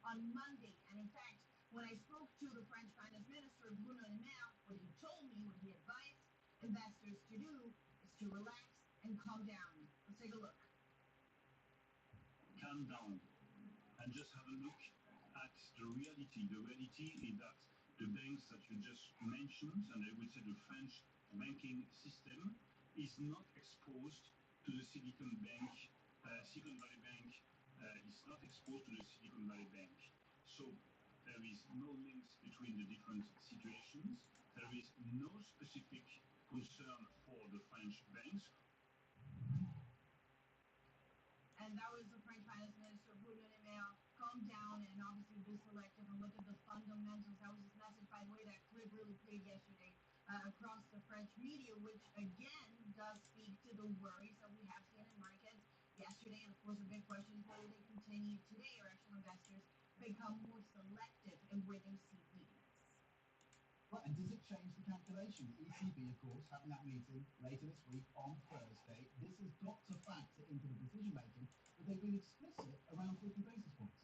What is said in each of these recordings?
on Monday. And in fact, when I spoke to the French finance minister, Bruno Le Maire, what he told me, what he advised investors to do is to relax and calm down. Let's take a look. Calm down and just have a look at the reality. The reality is that the banks that you just mentioned, and I would say the French banking system, is not exposed to the Silicon Valley Bank is not exposed to the Silicon Valley Bank. So there is no links between the different situations. There is no specific concern for the French banks. And that was the French finance minister, Bruno Le Maire. Calm down and obviously be selective and look at the fundamentals. That was his message, by the way, that clip really played yesterday across the French media, which again does speak to the worries that we have seen in markets yesterday. And of course, the big question is whether they continue today or actual investors become more selective in where they see weakness. Right, and does it change the calculation? The ECB, of course, having that meeting later this week on Thursday. This has got to factor into the decision making, but they've been explicit around 50 basis points.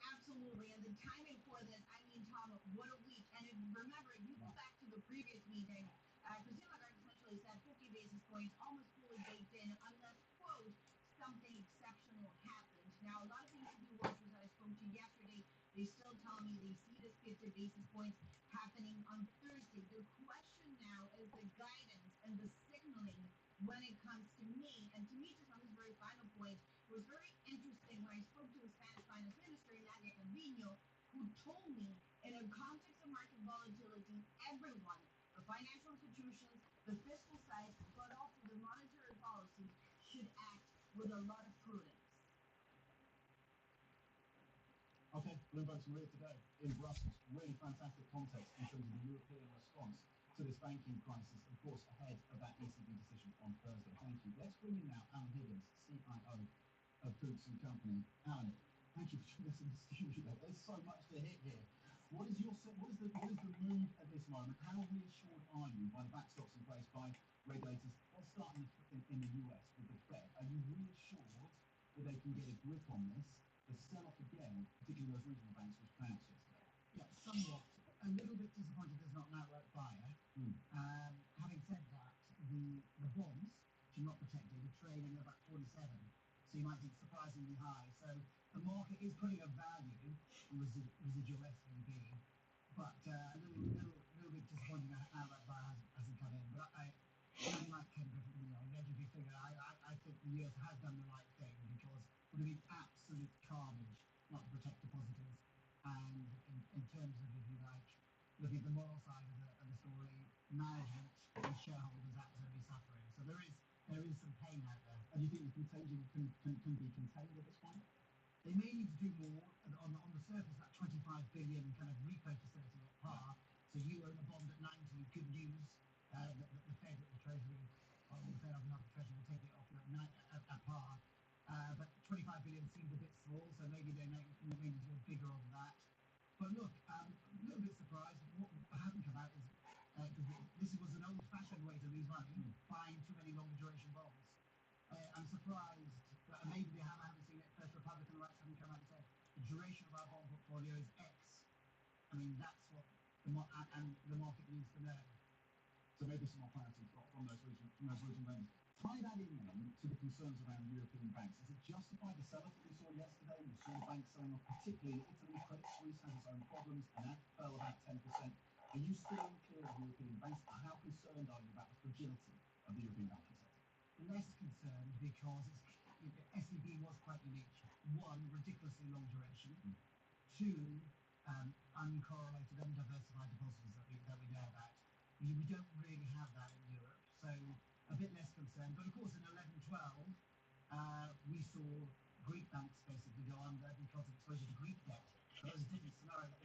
Absolutely, and the timing for this, I mean, Tom, what a week. And remember, if you go back to the previous meeting, Christine Lagarde essentially said 50 basis points almost fully baked in unless, quote, something exceptional happened. Now, a lot of the ECB watchers that I spoke to yesterday, they still tell me they see this 50 basis points happening on Thursday. The question now is the guidance and the signaling when it comes to me. And to me, just on this very final point, it was very interesting when I spoke to the Spanish finance minister, Nadia Calvino, who told me in a context of market volatility, everyone, the financial institutions, the fiscal side, but also the monetary policy should act with a lot of prudence. Okay, Bloomberg's Maria today in Brussels. Really fantastic context in terms of the European response to this banking crisis, of course, ahead of that ECB decision on Thursday. Thank you. Let's bring in now Alan Higgins, CIO of Koltun Company. Alan, thank you for joining us in the studio. There's so much to hit here. What is the move at this moment? How reassured are you by the backstops in place by regulators? Let's start in the US with the Fed. Are you reassured that they can get a grip on this? The sell-off again, particularly those regional banks, was pronounced yesterday. Yeah, somewhat. A little bit disappointed there's not an outright buyer. Having said that, the bonds, which are not protected, are trading at about 47. So you might think surprisingly high. So the market is putting a value on residual SVB, but a little bit disappointing that an outright buyer hasn't come in. But I like Ken Griffin, allegedly figure. I think the US has done the right thing because it would have been absolute carnage not to protect depositors. And in terms of, if you like, looking at the moral side of the story, management and shareholders absolutely suffering. So there is some pain out there. And do you think the contagion can be contained at this point? They may need to do more. On the surface, that 25 billion kind of repo facility at par. So you own a bond at 90, good news. The Fed, the Treasury, or the Fed on behalf of the Treasury will take it off at par. But 25 billion seems a bit small, so maybe they may need to go bigger on that. But look, a little bit surprised. What hasn't come out is this was an old-fashioned way to lose money, buying too many longer duration bonds. I'm surprised that maybe they haven't seen it. First Republic and the rights haven't come out and said the duration of our bond portfolio is X. I mean, that's what the market needs to know. So maybe some more clarity from those regional lenders. Tie that in then to the concerns around European banks. Is it justified the sell-off that we saw yesterday? We saw banks selling off, particularly Italy. Credit Suisse has its own problems, and that fell about 10%. Are you still clear of European banks? How concerned are you about the fragility of the European banking sector? Less concerned because SVB was quite unique. One, ridiculously long duration. Two, uncorrelated, undiversified depositors that we know about. We don't really have that in Europe, so a bit less concerned. But of course, in 11-12, we saw Greek banks basically go under because of exposure to Greek debt. So that was a different scenario.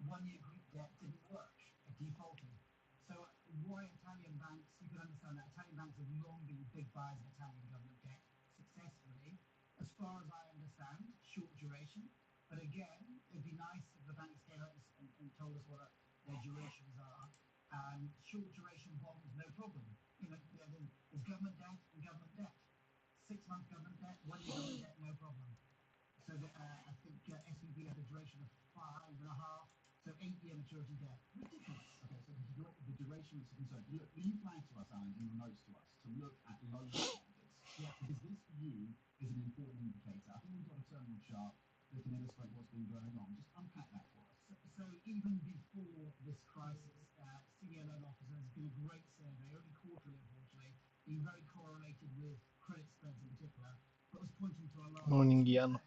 The one-year Greek debt didn't work; it defaulted. So why Italian banks? You can understand that Italian banks have long been big buyers of Italian government debt successfully. As far as I understand, short duration. But again, it'd be nice if the banks came out and told us what their durations are. Short duration bonds, no problem. There's government debt and government debt. 6-month government debt, 1-year government debt, no problem. So a think SVB had a duration of 5.5, so 8-year maturity debt. Ridiculous. Okay, so the duration was concerned. Look, you flagged to us, Alan, in your notes to us, to look at loan standards. Yeah. Because this, for you, is an important indicator. I think we've got a terminal chart that can illustrate what's been going on. Just unpack that for us. So even before this crisis, senior loan officers did a great survey, only quarterly, unfortunately, being very correlated with credit spreads in particular, but was pointing to a large Uningiano.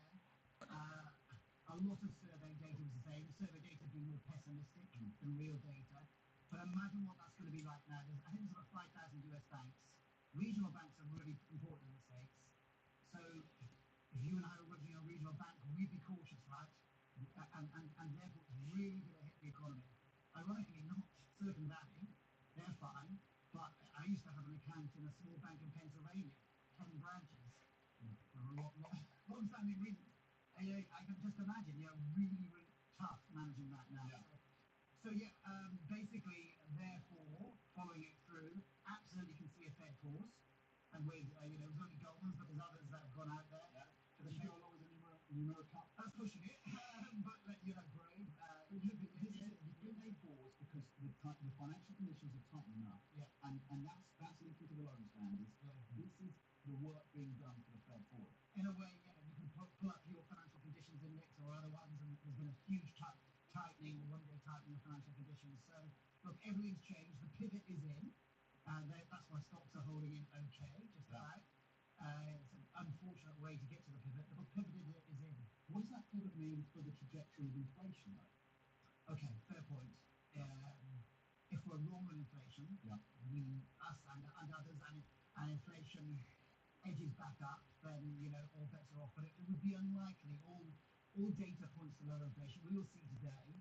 a lot of survey data was the same. Survey data being more pessimistic than real data. But imagine what that's going to be like now. I think there's about 5,000 US banks. Regional banks are really important in the States. So if you and I were running a regional bank, we'd be cautious, right? And therefore it's really going to hit the economy. Ironically, not Silicon Valley, they're fine. But I used to have an account in a small bank in Pennsylvania, 10 branches, for a long-standing reasons. I can just imagine, really, really tough managing that now. Yeah. So basically, therefore, following it through, absolutely can see a Fed pause. And with, it was only Goldman's, but there's others that have gone out there. Yeah. For the Did you Fed. go along with the numeric cut? That's pushing it, but brave. But you think they pause because the financial conditions are tightening up. Yeah. And that's linked to the loan standards. Yeah. This is the work being done for the Fed forward. In a way, you can pull up your financial conditions index or other ones, and there's been a huge tightening, one-day tightening of financial conditions. So, look, everything's changed. The pivot is in. That's why stocks are holding in okay, just about. It's an unfortunate way to get to the pivot, but the pivot is in. What does that pivot mean for the trajectory of inflation, though? Okay, fair point. If we're wrong on inflation, Yeah. Us and others, and inflation edges back up, then all bets are off. But it would be unlikely. All data points to lower inflation. We will see today.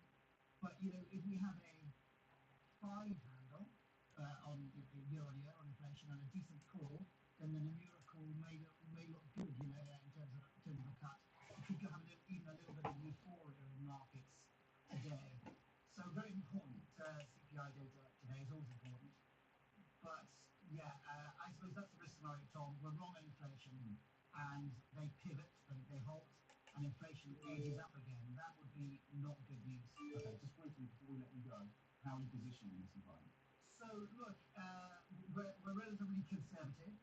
But if we have a 5 handle on year on year on inflation and a decent core, then the numerical may look good. In terms of a cut. It could have even a little bit of euphoria in markets today. So very important. CPI data today is always important. But I suppose that's the risk scenario, Tom. We're wrong on inflation, and they pivot, they halt, and inflation edges up again. That would be not good news. Okay, just briefly before we let you go, how are you positioning in this environment? So look, we're relatively conservative.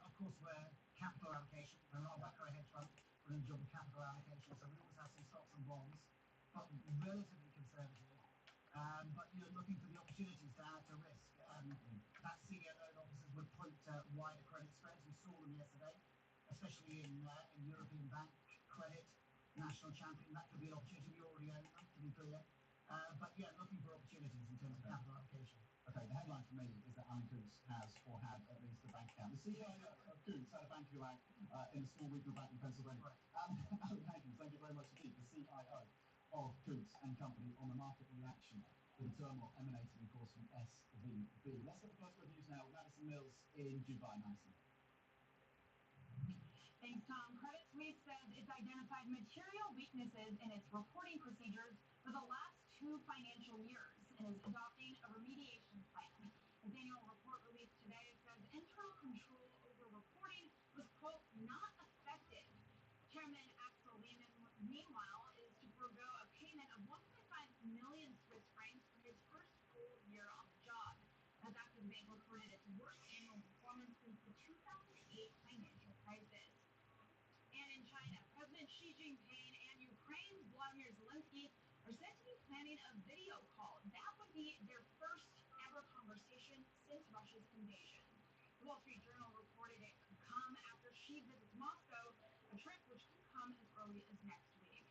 Of course, we're capital allocation. We're not like a hedge fund. We're in the job of capital allocation, so we always have some stocks and bonds, but relatively conservative. But looking for the opportunities to add to risk. That senior loan officers would point to wider credit spreads. We saw them yesterday, especially in European bank credit, national champion. That could be an opportunity. We already own them, to be clear. But looking for opportunities in terms of capital allocation. Okay, the headline for me is that Alan Coutts has or had at least a bank account. The CEO of Coutts had a bank account in a small regional bank in Pennsylvania. Right. Alan Hankins, thank you very much indeed, the CIO of Coutts and Company, on the market reaction to the turmoil emanating, of course, from SVB. Let's get the first word news now with Madison Mills in Dubai. Madison. Thanks, Tom. Credit Suisse says it's identified material weaknesses in its reporting procedures for the last 2 financial years and is adopting a remediation plan. Its annual report released today says internal control over reporting was, quote, not effective. Chairman Axel Lehmann, meanwhile, is to forego a payment of 1.5 million Swiss francs for his first full year on the job. That's after the bank reported its worst annual performance since the 2008 financial crisis. And in China, President Xi Jinping and Ukraine's Vladimir Zelensky are said to be planning a video call. That would be their first ever conversation since Russia's invasion. The Wall Street Journal reported it could come after Xi visits Moscow, a trip which could come as early as next week.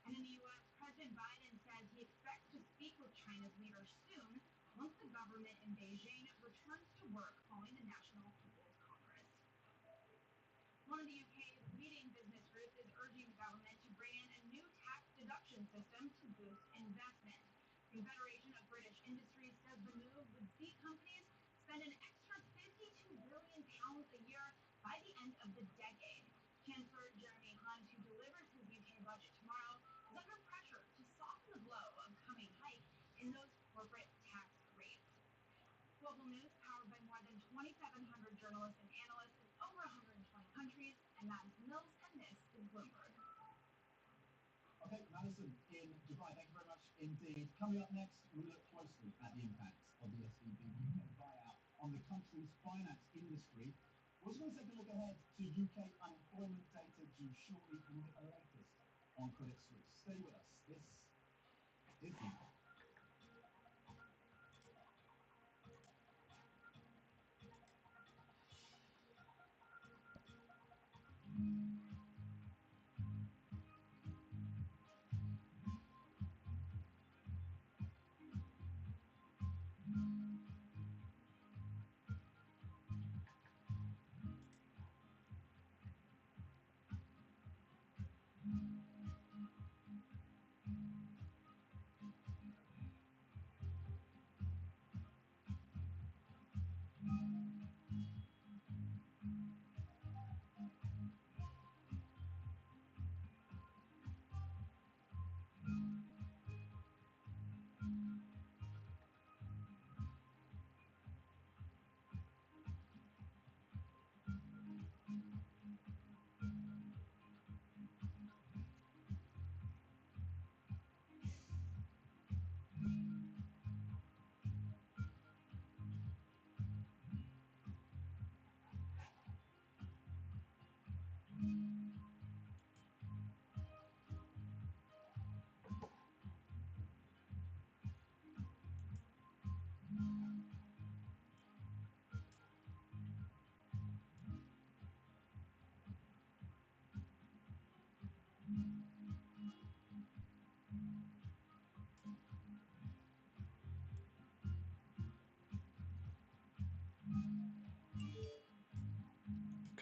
And in the U.S., President Biden says he expects to speak with China's leader soon once the government in Beijing returns to work following the National People's Congress. One of the UK's leading business groups is urging the government to bring in a new tax deduction system to boost investment. The Confederation of British Industries says the move would see companies spend an extra £52 billion a year by the end of the decade. Chancellor Jeremy Hunt, who delivers his UK budget tomorrow, is under pressure to soften the blow of coming hike in those corporate tax rates. Global news powered by more than 2,700 journalists and analysts in over 120 countries. And Madison Mills, and this is Bloomberg. in Dubai. Thank you very much indeed. Coming up next, we look closely at the impacts of the SVB UK buyout on the country's finance industry. We're also going to take a look ahead to UK unemployment data due shortly, and we'll get the latest on Credit Suisse. Stay with us. This is Now.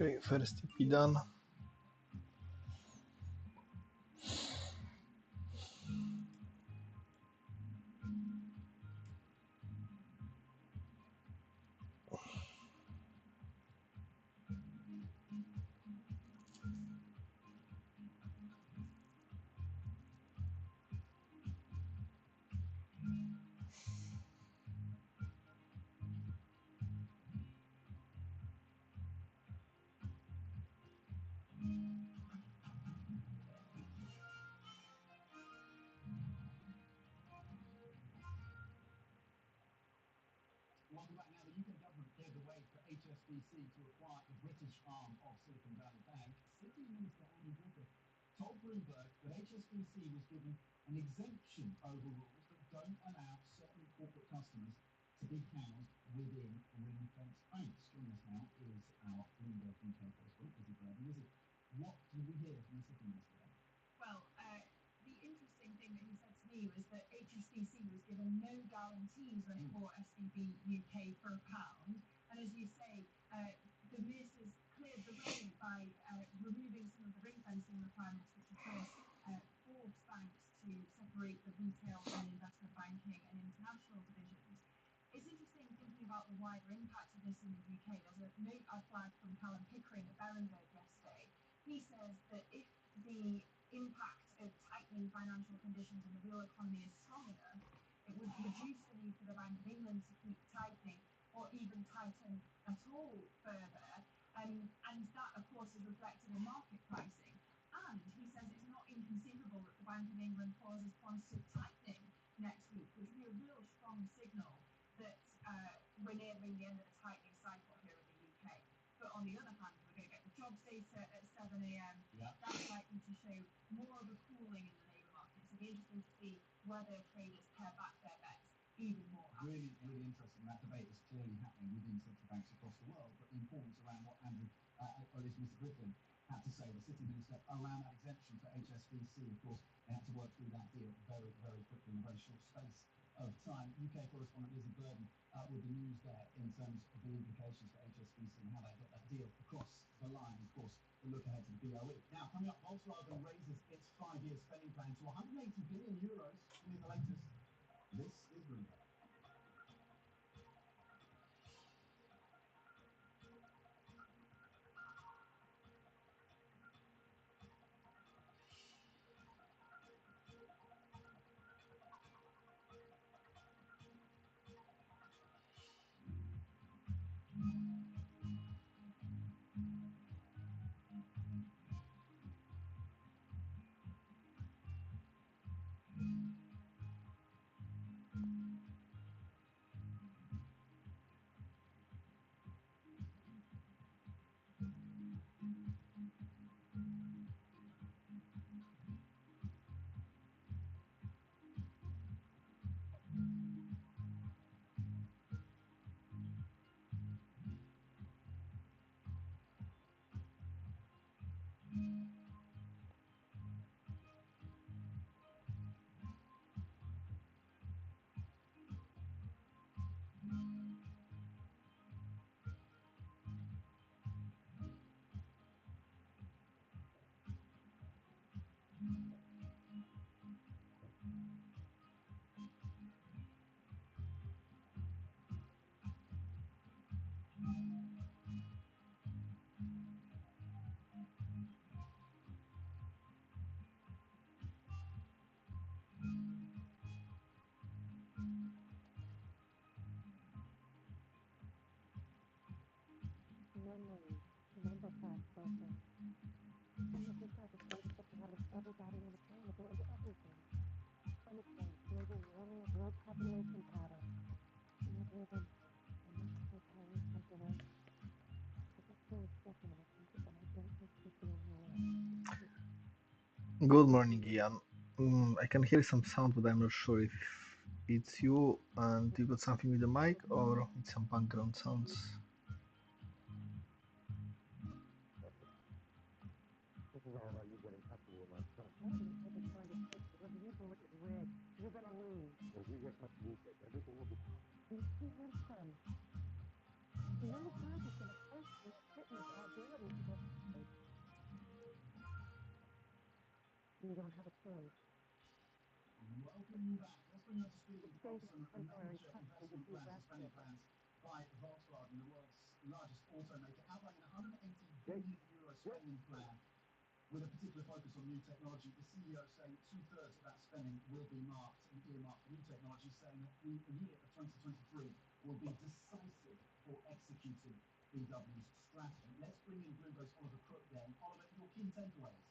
Okay, first TP done. Welcome back. Now, the UK government cleared the way for HSBC to acquire the British arm of Silicon Valley Bank. City Minister Andrew Griffith told Bloomberg that HSBC was given an exemption over rules that don't allow certain corporate customers to be housed within ring-fenced banks. Joining us now is our Bloomberg UK correspondent, Izzy Burden. Izzy, what did we hear from the City Minister there? Well, the interesting thing that he said to me was that HSBC was given no guarantees when it bought SVB UK for £1. And as you say, the ministers cleared the way by removing some of the ring fencing requirements, which of course force banks to separate the retail and investment banking and international divisions. It's interesting thinking about the wider impact of this in the UK. There's a note I flagged from Callum Pickering at Berenberg yesterday. He says that if the impact of tightening financial conditions in the real economy is strong enough, it would reduce the need for the Bank of England to keep tightening or even tighten at all further. And that, of course, is reflected in market pricing. And he says it's not inconceivable that the Bank of England pauses quantitative tightening next week, which would be a real strong signal that we're nearing the end of the tightening cycle here in the UK. But on the other hand, we're going to get the jobs data at 7 a.m. Yeah. That's likely to show more of a cooling in the labour market. So it'll be interesting to see whether traders pare back their bets even more. Really, really interesting. That debate is clearly happening within central banks across the world, but the importance around what Andrew, or at least Mr. Griffin, had to say, the City Minister, around that exemption for HSBC. Of course, they had to work through that deal very, very quickly in a very short space of time. UK correspondent Izzy Burden with the news there in terms of the implications for HSBC and how they get that deal across the line. Of course, the look ahead to the BOE. Now, coming up, Volkswagen raises its 5-year spending plan to €180 billion. Here's the latest. This is Bloomberg. Good morning, Ian. I can hear some sound, but I'm not sure if it's you and you got something with the mic or it's some background sounds. Welcome you back. Let's bring you up to speed on some major investment plans and spending plans by Volkswagen, the world's largest automaker, outlining a 180 billion euro spending plan with a particular focus on new technology. The CEO saying that two-thirds of that spending will be marked and earmarked for new technology, saying that the year of 2023 will be decisive for executing VW's strategy. Let's bring in Bloomberg's Oliver Crook then. Oliver, your key takeaways.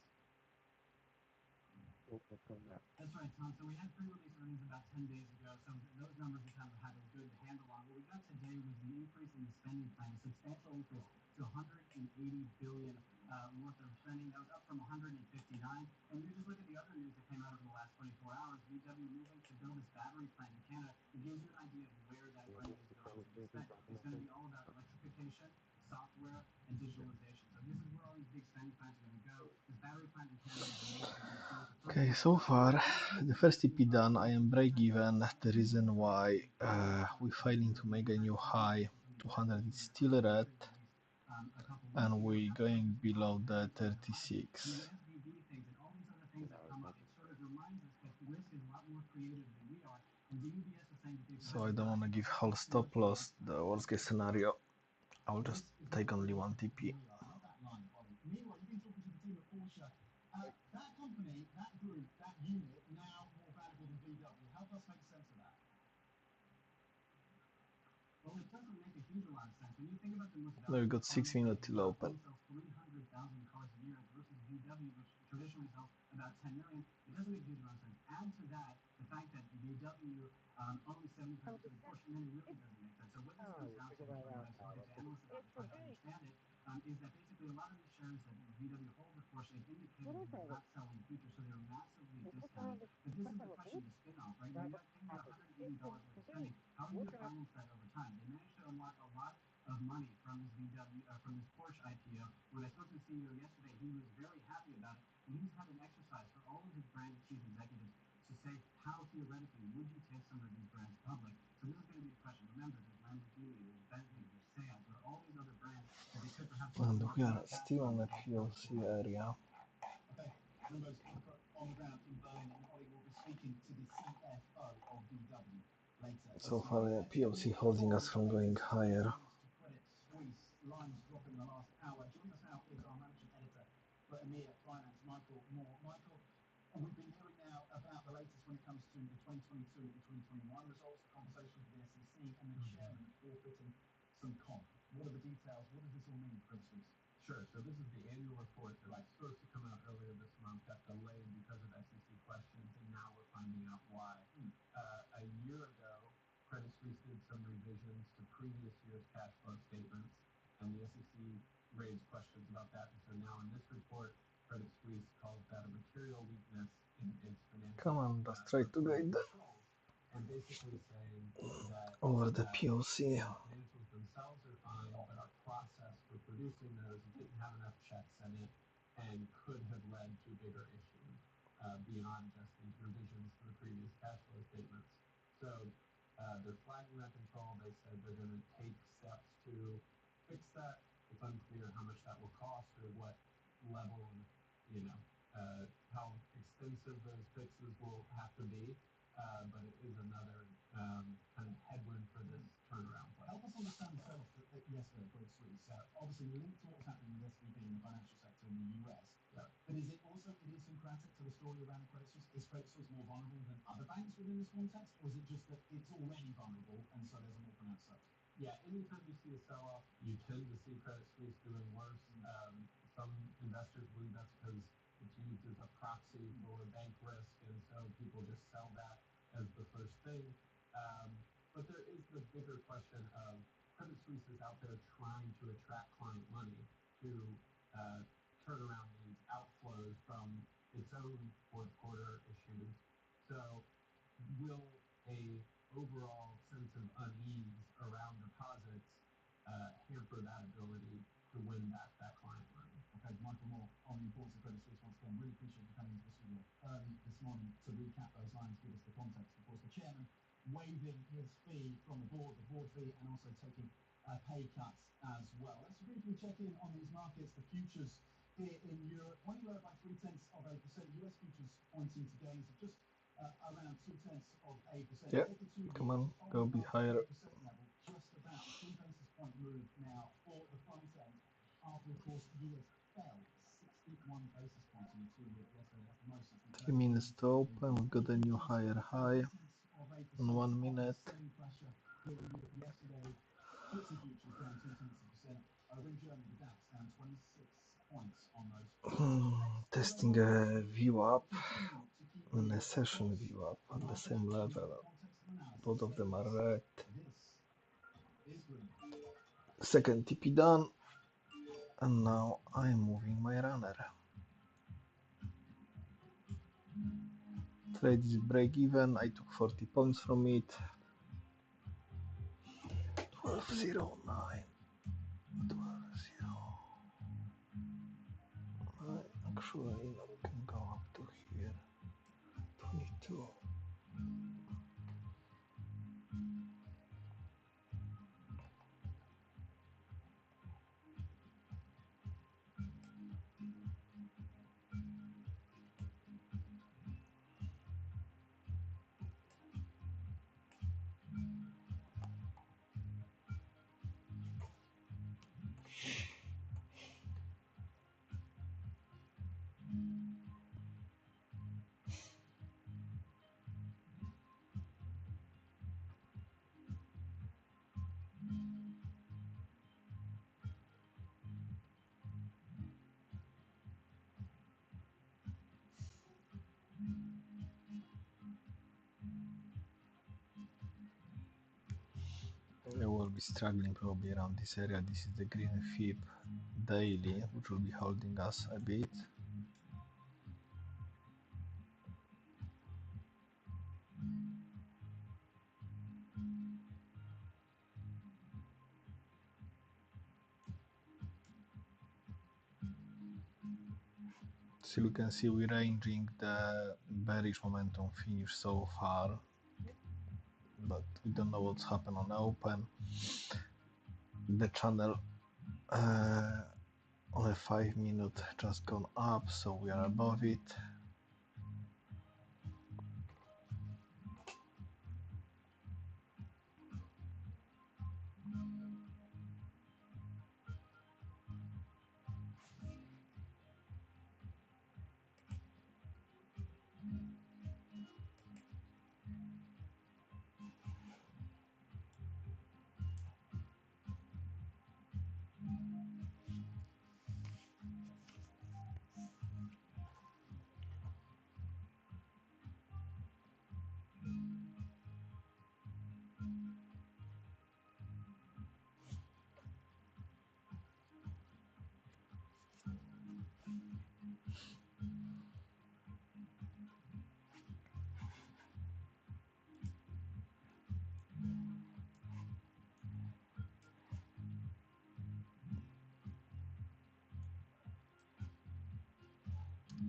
That's right, Tom. So we had pre-release earnings about 10 days ago. So those numbers we kind of had a good handle on. What we got today was the increase in the spending plan, a substantial increase to 180 billion worth of spending. That was up from 159. And you just look at the other news that came out over the last 24 hours. VW moving to build its battery plant in Canada. It gives you an idea of where that money is going to be spent. It's going to be all about electrification, software, and digitalization. So this is where all these big spending plans are going to go. This battery plant in Canada is the main focus. Okay, so far, the first EP done, I am break even. The reason why we're failing to make a new high, 200 is still red, and we're going below the 36. So I don't want to give whole stop loss, the worst case scenario. I'll just take only one TP. Meanwhile, you've been talking to the team at Porsche. That company, that group, that unit, now more valuable than VW. Help us make sense of that. Well, it doesn't make a huge amount of sense. When you think about the most Now we've got 6 minutes till open. 300,000 cars a year versus VW, which traditionally sells about 10 million. It doesn't make a huge amount of sense. Add to that the fact that VW only 75% of Porsche, and then it really doesn't make sense. So what this comes down to, when I've talked to analysts about it, trying to understand it, is that basically a lot of these shares that VW holds at Porsche, they've indicated they will not sell in the future, so they're massively discounted. But this is the question, the spin-off, right? When you got paying $180 worth of spending, how are you going to finance that over time? They managed to unlock a lot of money from this VW, from this Porsche IPO. When I spoke to the CEO yesterday, he was very happy about it, and he's had an exercise for all of his brand chief executives to say how theoretically would you take some of these brands public. So this is going to be a question. Remember, there's Lamborghini, there's Bentley, there's Seat, there are all these other brands that they could perhaps. And we are still on the POC area. Okay, Bloomberg's on the ground in Berlin, and Ollie will be speaking to the CFO of VW later. So far, the POC holding us from going higher. Credit Suisse lines dropping in the last hour. Joining us now is our managing editor for EMEA Finance, Michael Moore. Michael, we've been hearing now about the latest when it comes to the 2022 and 2021 results, the conversations with the SEC, and the chairman forfeiting some comp. What are the details? What does this all mean for Credit Suisse? Sure. So this is the annual report that was supposed to come out earlier this month, got delayed because of SEC questions, and now we're finding out why. A year ago, Credit Suisse did some revisions to previous year's cash flow statements, and the SEC raised questions about that. And so now in this report, Credit Suisse calls that a material weakness in its financial. Come on, let's try to guide and basically saying that over the POC. Financials themselves are fine, but our process for producing those didn't have enough checks in it and could have led to bigger issues beyond just these revisions to the previous cash flow statements. So they're flagging that control. They said they're going to take steps to fix that. It's unclear how much that will cost or what level of, how extensive those fixes will have to be. But it is another kind of headwind for this turnaround plan. Help us understand the sell-off yesterday at Credit Suisse. Obviously linked to what's happening with SVB in the financial sector in the US. Yeah. But is it also idiosyncratic to the story around Credit Suisse? Is Credit Suisse more vulnerable than other banks within this context, or is it just that it's already vulnerable and so there's a more pronounced sell-off? Yeah, anytime you see a sell-off, you tend to see Credit Suisse doing worse. some investors believe that's because it's used as a proxy for bank risk, and so people just sell that as the first thing. But there is the bigger question of Credit Suisse is out there trying to attract client money to turn around these outflows from its own fourth quarter issues. So will a overall sense of unease around deposits hamper that ability to win back that client money? Okay, Michael Moore on the importance of Credit Suisse once again. Really appreciate you coming into the studio early this morning to recap those lines, give us the context. Of course, the chairman waiving his fee from the board fee, and also taking pay cuts as well. Let's briefly check in on these markets. The futures here in Europe only lower by 0.3%. US futures pointing to gains of just around 0.2%. Yeah, come on, go be higher. Level, just about 3 basis point move now for the front end. After, of course, US fell 61 basis points in the 2-year yesterday. That's the most since the 3 minutes to open. We've got a new higher high in 1 minute. Selling pressure here in Europe yesterday. FTSE futures down 0.2%. Over in Germany, the DAX down 26 points on those. Testing a view up and a session view up at the same level. Both of them are red. Second TP done, and now I'm moving my runner. Trade is break even. I took 40 points from it. 12.09. 12.0. Actually, we can go up to here. 22. I will be struggling probably around this area. This is the green fib daily, which will be holding us a bit. So you can see we're ranging the bearish momentum finish so far, but we don't know what's happened on open. The channel on a 5 minute just gone up, so we are above it.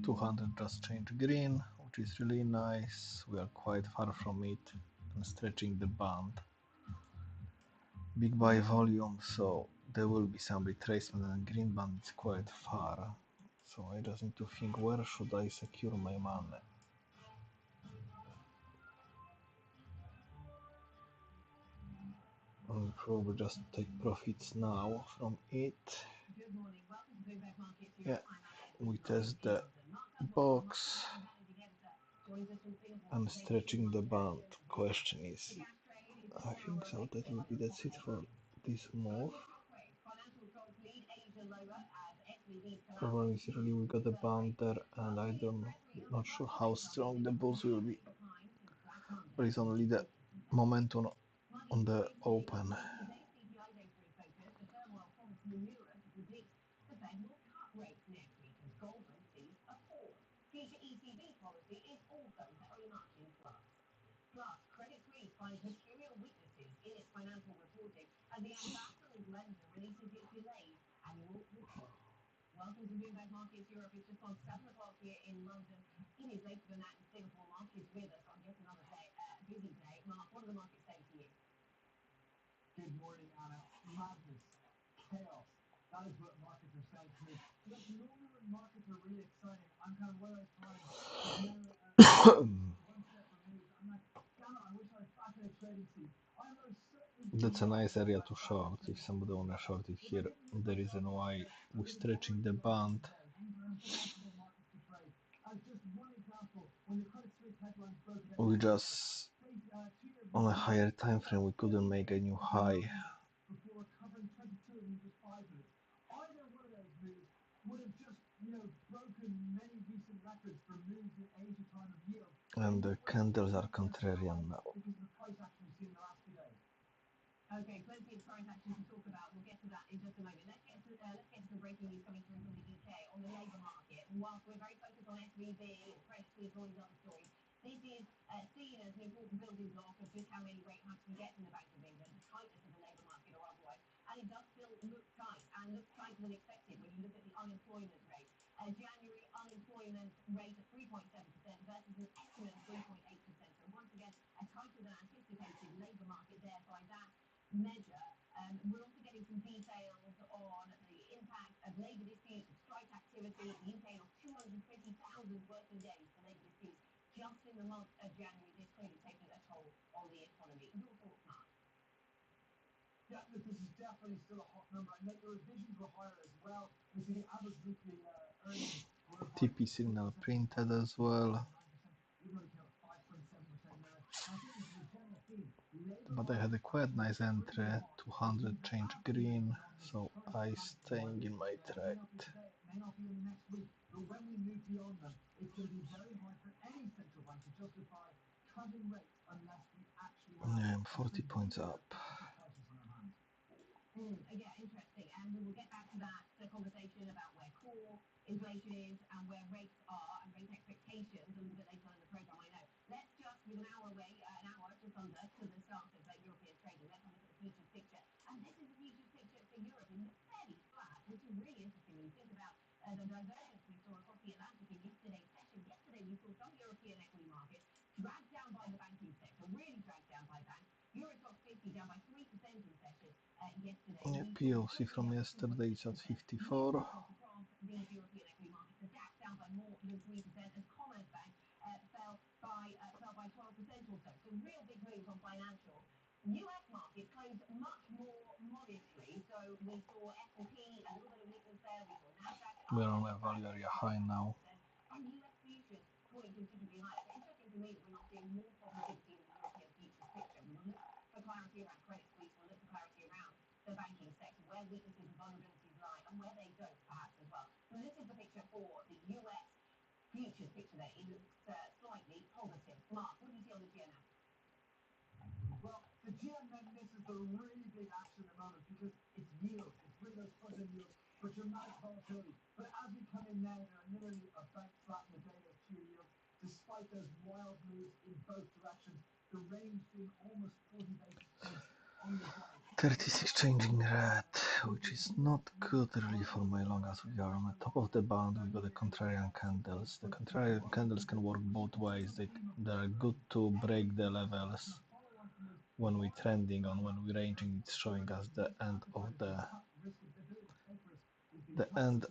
$200 just changed green, which is really nice. We are quite far from it and stretching the band. Big buy volume, so there will be some retracement, and green band is quite far. So I just need to think, where should I secure my money? I'll probably just take profits now from it. Yeah, we test the box and stretching the band. Question is, I think so, that's it for this move. Problem is really we got a bump there, and not sure how strong the bulls will be. But it's only the momentum on the open. Future ECB policy is also very much in flux. Plus, Credit Suisse finds material weaknesses in its financial reporting as the ambassador's lender releases its delayed annual report. Welcome to Bloomberg Markets Europe. It's just gone 7 o'clock here in London. It is later than that in Singapore. Markets with us on yet another day, busy day. Mark, what are the markets saying to you? Good morning, Anna. Madness, chaos. That is what markets are saying to me. Look, normally when markets are really exciting, I'm kind of where I find one step removed. I'm like, damn it, I wish I was back in a trading seat. I most certainly That's a nice area to short if somebody wanna short it here. The reason why we're stretching the band. We just on a higher time frame we couldn't make a new high. Before covering 22 of them just 5 minutes. Either one of those moves would have just, broken many recent records for moves in Asia time of yield. And the candles are contrarian now. Because of the price action we've seen in the last 2 days. Okay, plenty of price action to talk about. We'll get to that in just a moment. Let's get to some breaking news coming through from the UK on the labour market. Whilst we're very focused on SVB, Credit Suisse, all these other stories, this is seen as an important building block of just how many rate hikes we get from the Bank of England, the tightness of the labour market or otherwise. And it does still look tight, and looks tighter than expected when you look at the unemployment rate. January unemployment rate at 3.7% versus an estimate of 3.8%. So once again, a tighter than anticipated labour market there by that measure. We're also getting some details on the impact of labour disputes, of strike activity. The UK lost 220,000 working days for labour disputes just in the month of January. This clearly taking a toll on the economy. Your thoughts, Mark? Yeah, look, this is definitely still a hot number. And the revisions were higher as well. We see the average weekly earnings were TP signal printed as well. But I had a quite nice entry, 200 change green, so I staying in my trade. May not be in the next week, but when we move beyond them, it's going to be very hard for any central bank to justify cutting rates unless we actually Yeah, I'm 40 points up. Yeah, interesting. And we will get back to that conversation about where core inflation is and where rates are and rate expectations a little bit later on in the program, I know. Let's just, with an hour away, just under to the start of European trading, let's have a look at the futures picture. And this is the futures picture for Europe. It looks fairly flat, which is really interesting when you think about the divergence we saw across the Atlantic in yesterday's session. Yesterday, we saw some European equity markets dragged down by the banking sector, really dragged down by banks. Eurostoxx 50 down by 3% in session yesterday. Yeah, POC from yesterday is at 54. These European equity markets, the DAX down by more than 3%, and Commerzbank fell by 12% or so. So real big moves on financials. US market closed much more modestly. So we saw S&P a little bit of weakness there. We saw Nasdaq. We're on a value area high now. And US futures falling considerably higher. It's interesting to me that we're not seeing more positivity in the European futures picture. We look for clarity around Credit Suisse. We look for clarity around the banking sector, where weaknesses and vulnerabilities lie, and where they don't, perhaps, as well. So this is the picture for the US futures picture there. It looks slightly positive. Mark, what do you see on the GM? Well, the GM misses the really big action at the moment because it's yields. It's really those front-end yields for dramatic volatility. But as we come in now, they're literally about flat in the day, those 2 yields. Despite those wild moves in both directions, the range being almost 40 basis points on the day. 36 changing red, which is not good really for my long as we are on the top of the band. We got the contrarian candles. The contrarian candles can work both ways. They are good to break the levels when we're trending on, when we're ranging. It's showing us the end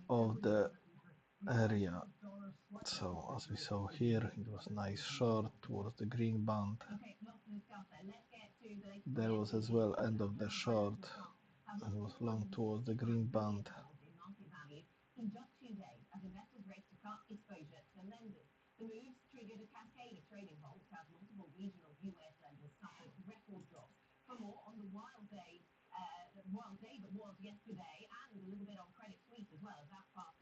of the area. So as we saw here, it was nice short towards the green band. There was as well end of the short, and was long towards the green band. In just 2 days, as investors race to cut exposure to lenders. The moves triggered a cascade of trading halts as multiple regional US lenders suffered record drops. For more on the wild day that was yesterday, and a little bit on Credit Suisse as well, as that part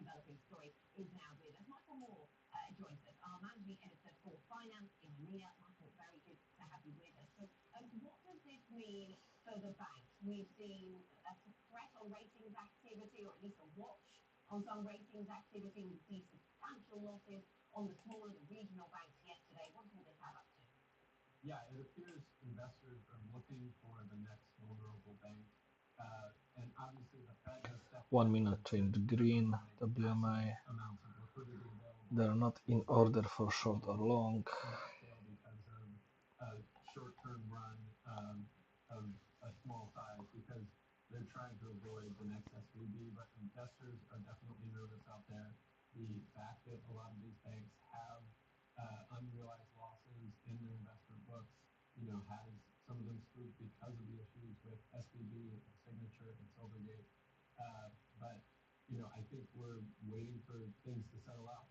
the banks, we've seen a suppress on ratings activity, or at least a watch on some ratings activity. We see substantial losses on the smaller, the regional banks yesterday. What does all this add up to? Yeah, it appears investors are looking for the next vulnerable bank. And obviously the Fed has stepped 1 minute change green, WMI. amounts of liquidity available. They're not in order for short or long. Not fail because of a short-term run of a small size, because they're trying to avoid the next SVB. But investors are definitely nervous out there. The fact that a lot of these banks have unrealized losses in their investment books, has some of them spooked because of the issues with SVB and Signature and Silvergate. But I think we're waiting for things to settle out.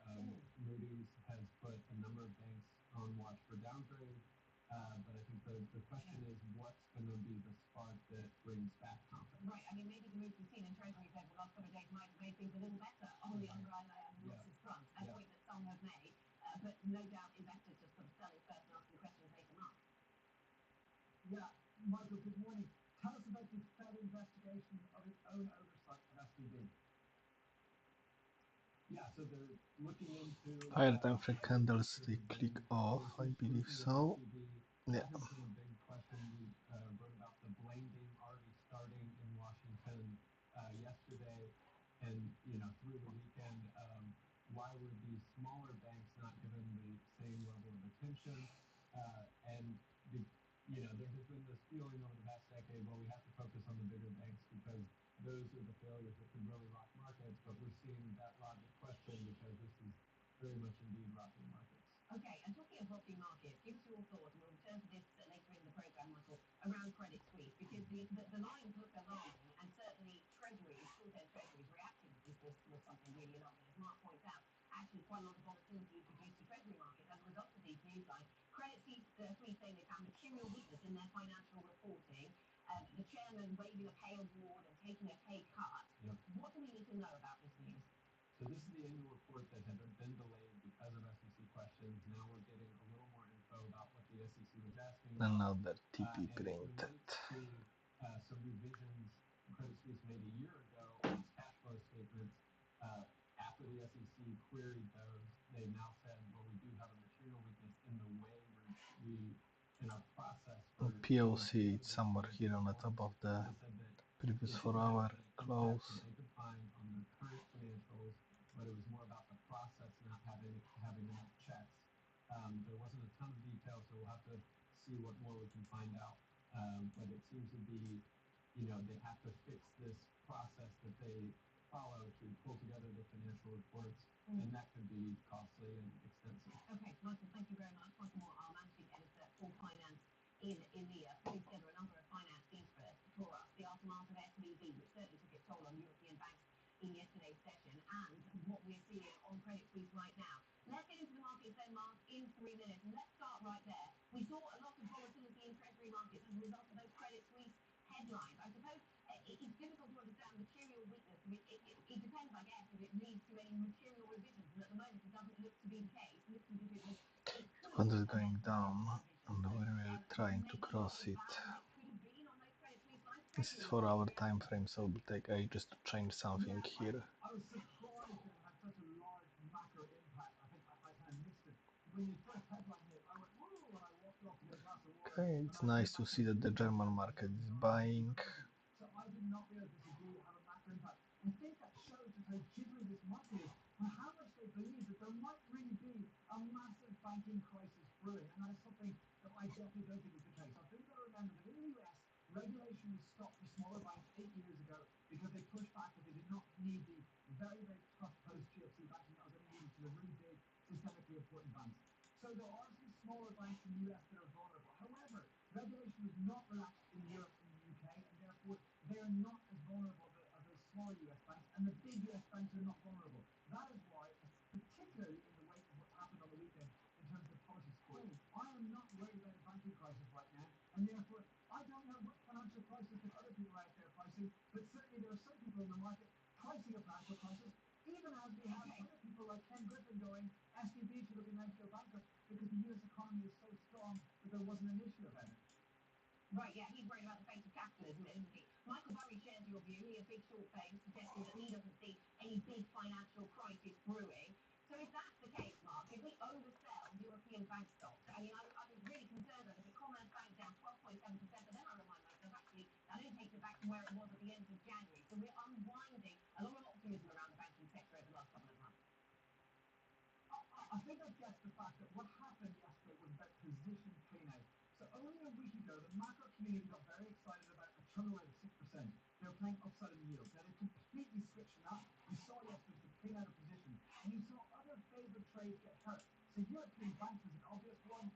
Moody's has put a number of banks on watch for downgrade. But I think the question is, what's going to be the spark that brings back confidence? Right. I mean, maybe the moves we've seen in Treasuries over the last couple of days might have made things a little better on the underlying losses front. A point that some have made. But no doubt investors just sort of selling first and asking questions later, Mark. Yeah, Michael, good morning. Tell us about the Fed investigation of its own oversight of SVB. Yeah, so they're looking into Higher time frame candles, they click off, I believe so. Yeah. That has been a big question. We wrote about the blame game already starting in Washington yesterday, and through the weekend. Why were these smaller banks not given the same level of attention? And there has been this feeling over the past decade, well, we have to focus on the bigger banks because those are the failures that could really rock markets. But we're seeing that logic questioned because this is very much indeed rocking markets. Okay, and talking of rocking markets, give us your thoughts, and we'll return to this later in the programme, Michael, around Credit Suisse, because the lines look alarming, and certainly Treasuries, short-term Treasuries, reacting to this was something really alarming. As Mark points out, actually quite a lot of volatility introduced to Treasury markets as a result of these news lines. Credit Suisse saying they found material weakness in their financial reporting. The chairman waving a pay award and taking a pay cut. Yep. What do we need to know about this news? So this is the annual report that had been delayed because of SEC questions. Now we're getting a little more info about what the SEC was asking. Another TP And it printed. relates to some revisions Credit Suisse made a year ago on its cash flow statements. After the SEC queried those, they've now said, well, we do have a material weakness in the way in our process for POC, it's somewhere here on the top of the previous 4-hour close. They could find on the current financials, but it was more about the process not having enough checks. There wasn't a ton of detail, so we'll have to see what more we can find out. But it seems to be, they have to fix this process that they follow to pull together the financial reports, and that could be costly and expensive. Okay, Michael, thank you very much. Michael Moore, our managing editor for finance in EMEA, putting together a number of finance themes for us. The aftermath of SVB, which certainly took its toll on European banks in yesterday's session, and what we're seeing on Credit Suisse right now. Let's get into the markets then, Mark, in 3 minutes. And let's start right there. We saw a lot of volatility in Treasury markets as a result of those Credit Suisse headlines. I suppose it's difficult to understand material weakness. I mean, it depends, I guess, if it leads to any material revisions. And at the moment, it doesn't look to be the case. It looks as if it could Fund is going down, and we're trying to cross it. This is 4-hour time frame, so it will take ages to change something here. I was surprised that it had such a large macro impact. I think I kind of missed it. When the first headline hit, I went, whoa, and I walked off to get a glass of water. Okay, it's nice to see that the German market is buying. So I did not realize this would really have a macro impact. I think that shows just how jittery this market is and how much they believe that there might really be a massive banking crisis brewing. And that is something that I definitely don't think is the case. I think you've got to remember that in the US, regulation was stopped for smaller banks 8 years ago because they pushed back that they did not need the very, very tough post-GFC banking that was only needed for the really big, systemically important banks. So there are some smaller banks in the US that are vulnerable. However, regulation was not relaxed in Europe and the UK, and therefore they are not as vulnerable as those smaller US banks, and the big US banks are not vulnerable. That is why, particularly in the wake of what happened on the weekend in terms of the policy support, I am not worried about a banking crisis right now, and therefore I don't know what financial crisis that other people are out there pricing, but certainly there are some people in the market pricing a financial crisis, even as we have other people like Ken Griffin going, SVB should look at an IPO bankrupt because the US economy is so strong that there wasn't an issue about it. Right, yeah, he's worried about the face of capitalism. investors. Michael Burry shares your view. He has big short fame, suggesting that he doesn't see any big financial crisis brewing. So if that's the case, Mark, if we oversell European bank stocks, I was really concerned. I look at Commerce Bank down 12.7%, but then I remind myself, actually, that only takes it back to where it was at the end of January. So we're unwinding a lot of optimism around the banking sector over the last couple of months. I think that's just the fact that what happened yesterday was about position clean-out. So only a week ago, the macro community got very excited about a turnaround of 6%. They were playing upside in yield. Now they've completely switched now. You saw yesterday to clean out a position, and you saw other favored trades get hurt. So European banks was an obvious one.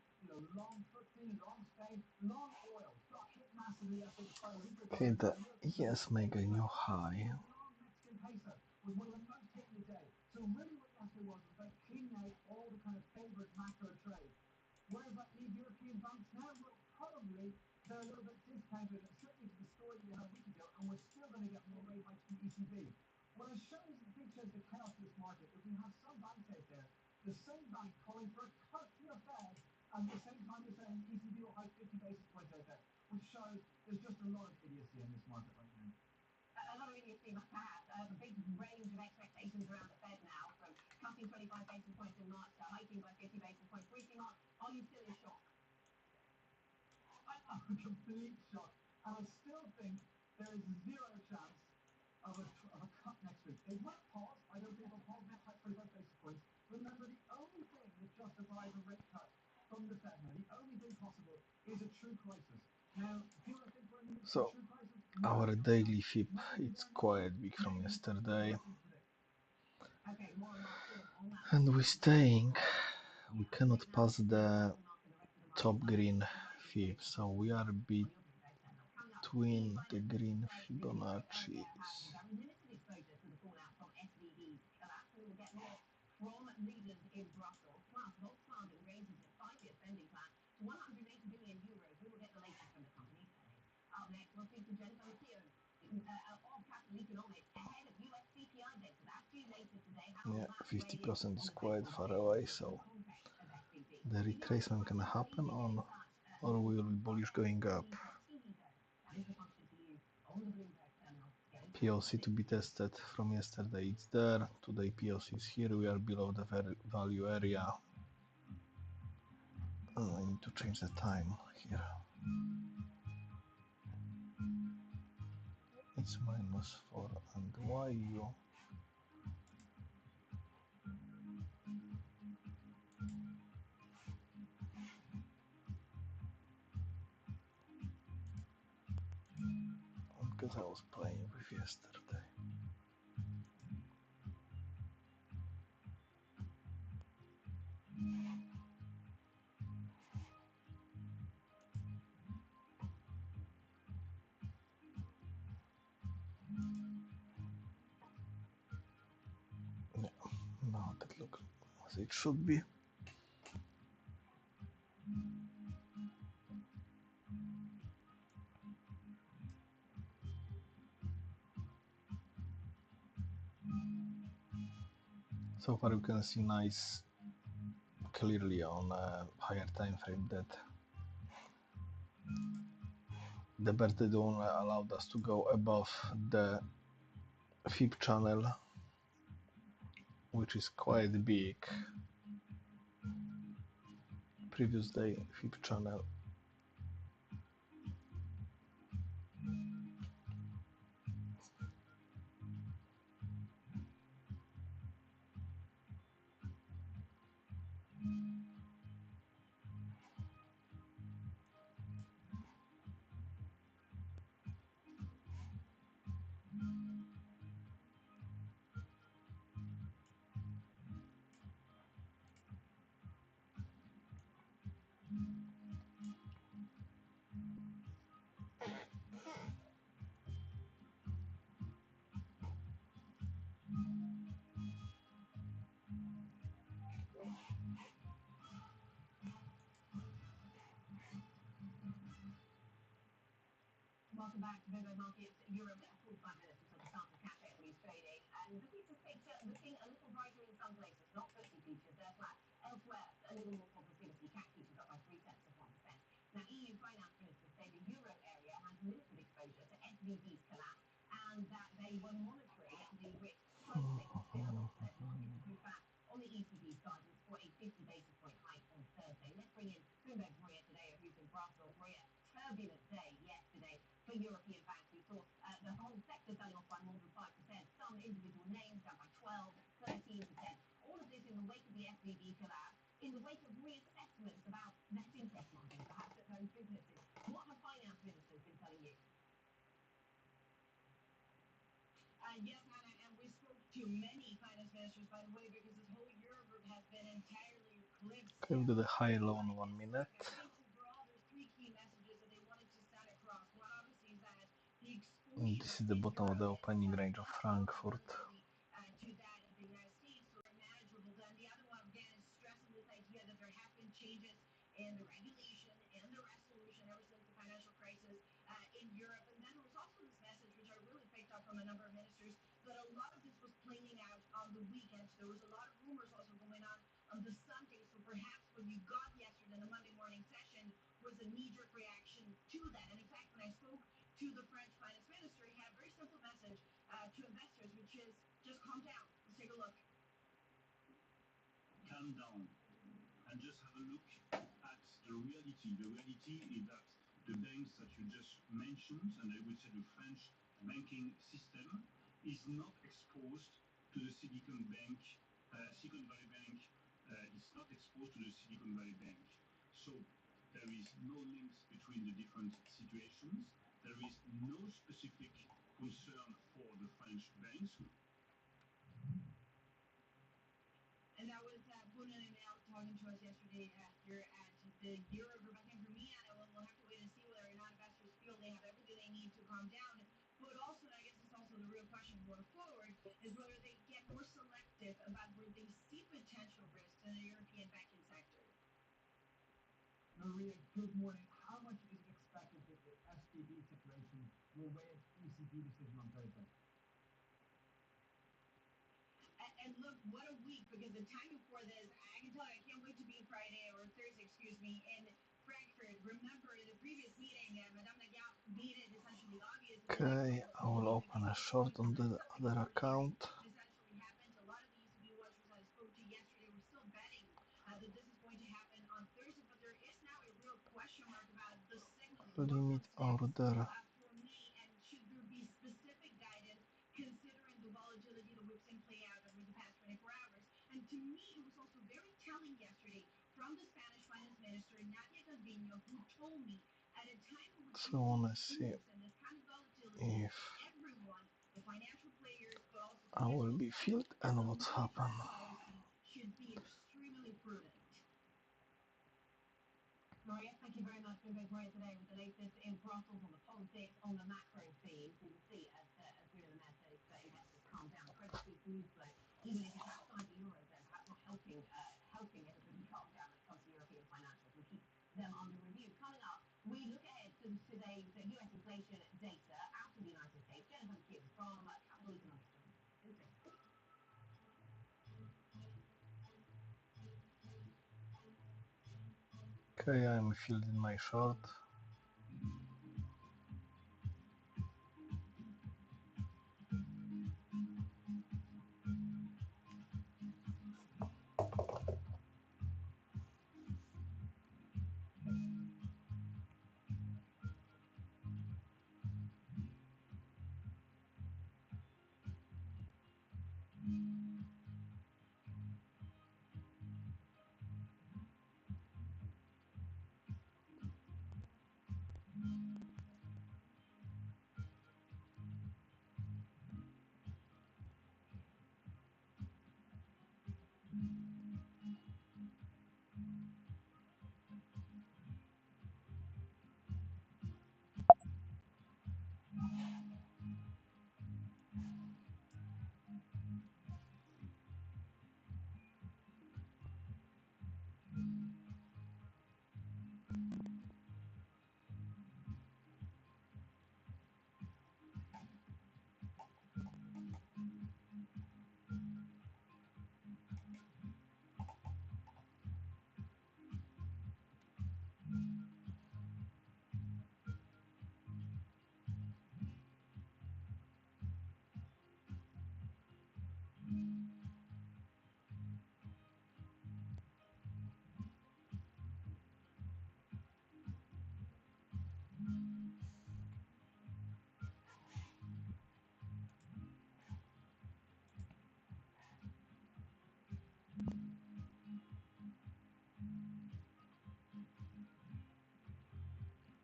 Long FTSE, long Spain, long oil got hit massively yesterday despite a weaker dollar. Okay, the ES make a new high. Long Mexican peso was one of the most hit in the day. So really what yesterday was about cleaning out all the kind of favored macro trades. Where does that leave European banks now? Well, probably they're a little bit discounted, certainly to the story that we had a week ago, and we're still going to get more rate hikes from the ECB. What I think shows the chaos of this market is we have some banks out there, the same bank calling for a cut to the Fed, and at the same time they're saying ECB will hike 50 basis points out there, which shows there's just a lot of idiocy in this market right now. A lot of idiocy, perhaps. A big range of expectations around the Fed now, from cutting 25 basis points in March to hiking by 50 basis points. Briefly, Mark, are you still in shock? I'm a complete shock. And I still think there is zero chance of a cut next week. They might pause. I don't think they'll pause. They'll cut 25 basis points. Remember, the only thing that justifies a rate cut from the Fed now, the only thing possible, is a true crisis. Now, do I think we're in the So true crisis? our daily FIP, it's quite big from yesterday, Okay, more on Mark's thoughts on that. and we're staying. We cannot pass the top green FIP, so we are between the green Fibonacci's. Very limited exposure to the fallout from SVBs. Collapse. We will get more from leaders in Brussels. Plus, Volkswagen raises its 5-year spending plan to 180 billion euros. We will get the latest from the company today. Up next, we'll speak to Jennifer McKeown of Capital Economics ahead of US CPI data. That's due later today. Yeah, 50% is quite far away, so the retracement can happen on, or we will be bullish going up. POC to be tested from yesterday, it's there. Today POC is here, we are below the value area. Oh, I need to change the time here. It's -4, and why you? Because I was playing with yesterday. Yeah, now that looks as it should be. So far you can see nice clearly on a higher time frame that the birthday dawn allowed us to go above the FIB channel, which is quite big. Previous day FIB channel. Welcome back to Vivo Markets Europe. 45 minutes until the start of cash equities trading. And look at this picture, looking a little brighter in some places. Not 50 features, they're flat. Elsewhere, a little more positivity. CAC features up by 0.3%. Now, EU finance ministers say the euro area has limited exposure turbulent day yesterday for European banks. We saw the whole sector selling off by more than 5%. Some individual names down by 12, 13%. All of this in the wake of the SVB collapse, in the wake of reassessments about net interest margins, perhaps at those businesses. What have finance ministers been telling you? Yes, Hannah, and we spoke to many finance ministers, by the way, because this whole Eurogroup has been entirely eclipsed. Can we do the high low in 1 minute? I think overall there's three key messages that they wanted to send across. One obviously is that the And exposure this is the in bottom of the Europe is opening range of Frankfurt. to that of the United States, so they're manageable. Then the other one again is stressing this idea that there have been changes in the regulation and the resolution ever since the financial crisis in Europe. And then there was also this message, which I really picked up from a number of ministers, that a lot of this was playing out on the weekend. There was a lot of rumors also going on the Sunday. So perhaps what you got yesterday in the Monday morning session was a knee-jerk reaction to that. And in fact, when I spoke to the French finance minister, he had a very simple message to investors, which is just calm down. Let's take a look. Calm down and just have a look at the reality. The reality is that the banks that you just mentioned, and I would say the French banking system, is not exposed to the Silicon Valley Bank. It's not exposed to the Silicon Valley Bank. So there is no links between the different situations. There is no specific concern for the French banks. And that was Poonam Mail talking to us yesterday after at the Eurogroup. I think for me, Anna, we'll have to wait and see whether or not investors feel they have everything they need to calm down. But also, and I guess it's also the real question going forward, is whether they get more selective about where they see potential risks in the European banking sector. Maria, good morning. How much is it expected that the SVB situation will weigh an ECB decision on Thursday? And look, what a week, because the time before this, I can tell you, I can't wait to be Friday or Thursday, excuse me, in Frankfurt. Remember, in the previous meeting, Madame Lagarde made it essentially obvious. Okay, I will open a short on the other account. Essentially happened. A lot of the ECB watchers I spoke to yesterday were still betting that this is going to happen on Thursday, but there is now a real question mark about the signaling. Limit order. For May, and should there be specific guidance considering the volatility that we've seen play out over the past 24 hours? And to me, it was also very telling yesterday from the Spanish finance minister, Nadia Calviño, who told me at a time in which So I wanna see and this kind of volatility, if everyone, the financial players, but also I will be filled and what's happened. policy should be extremely prudent. Maria, thank you very much for being Maria today with the latest in Brussels on the politics, on the macro themes. We will see as we're the message that investors calm down. Credit Suisse news flow, even if it's outside the Eurozone, perhaps not helping everybody calm down when it comes to European financials. We'll keep them under review. Coming up, we look ahead to today's US inflation data out of the United States. Jennifer McHugh from Capital Economics. Okay, I'm filled in my short.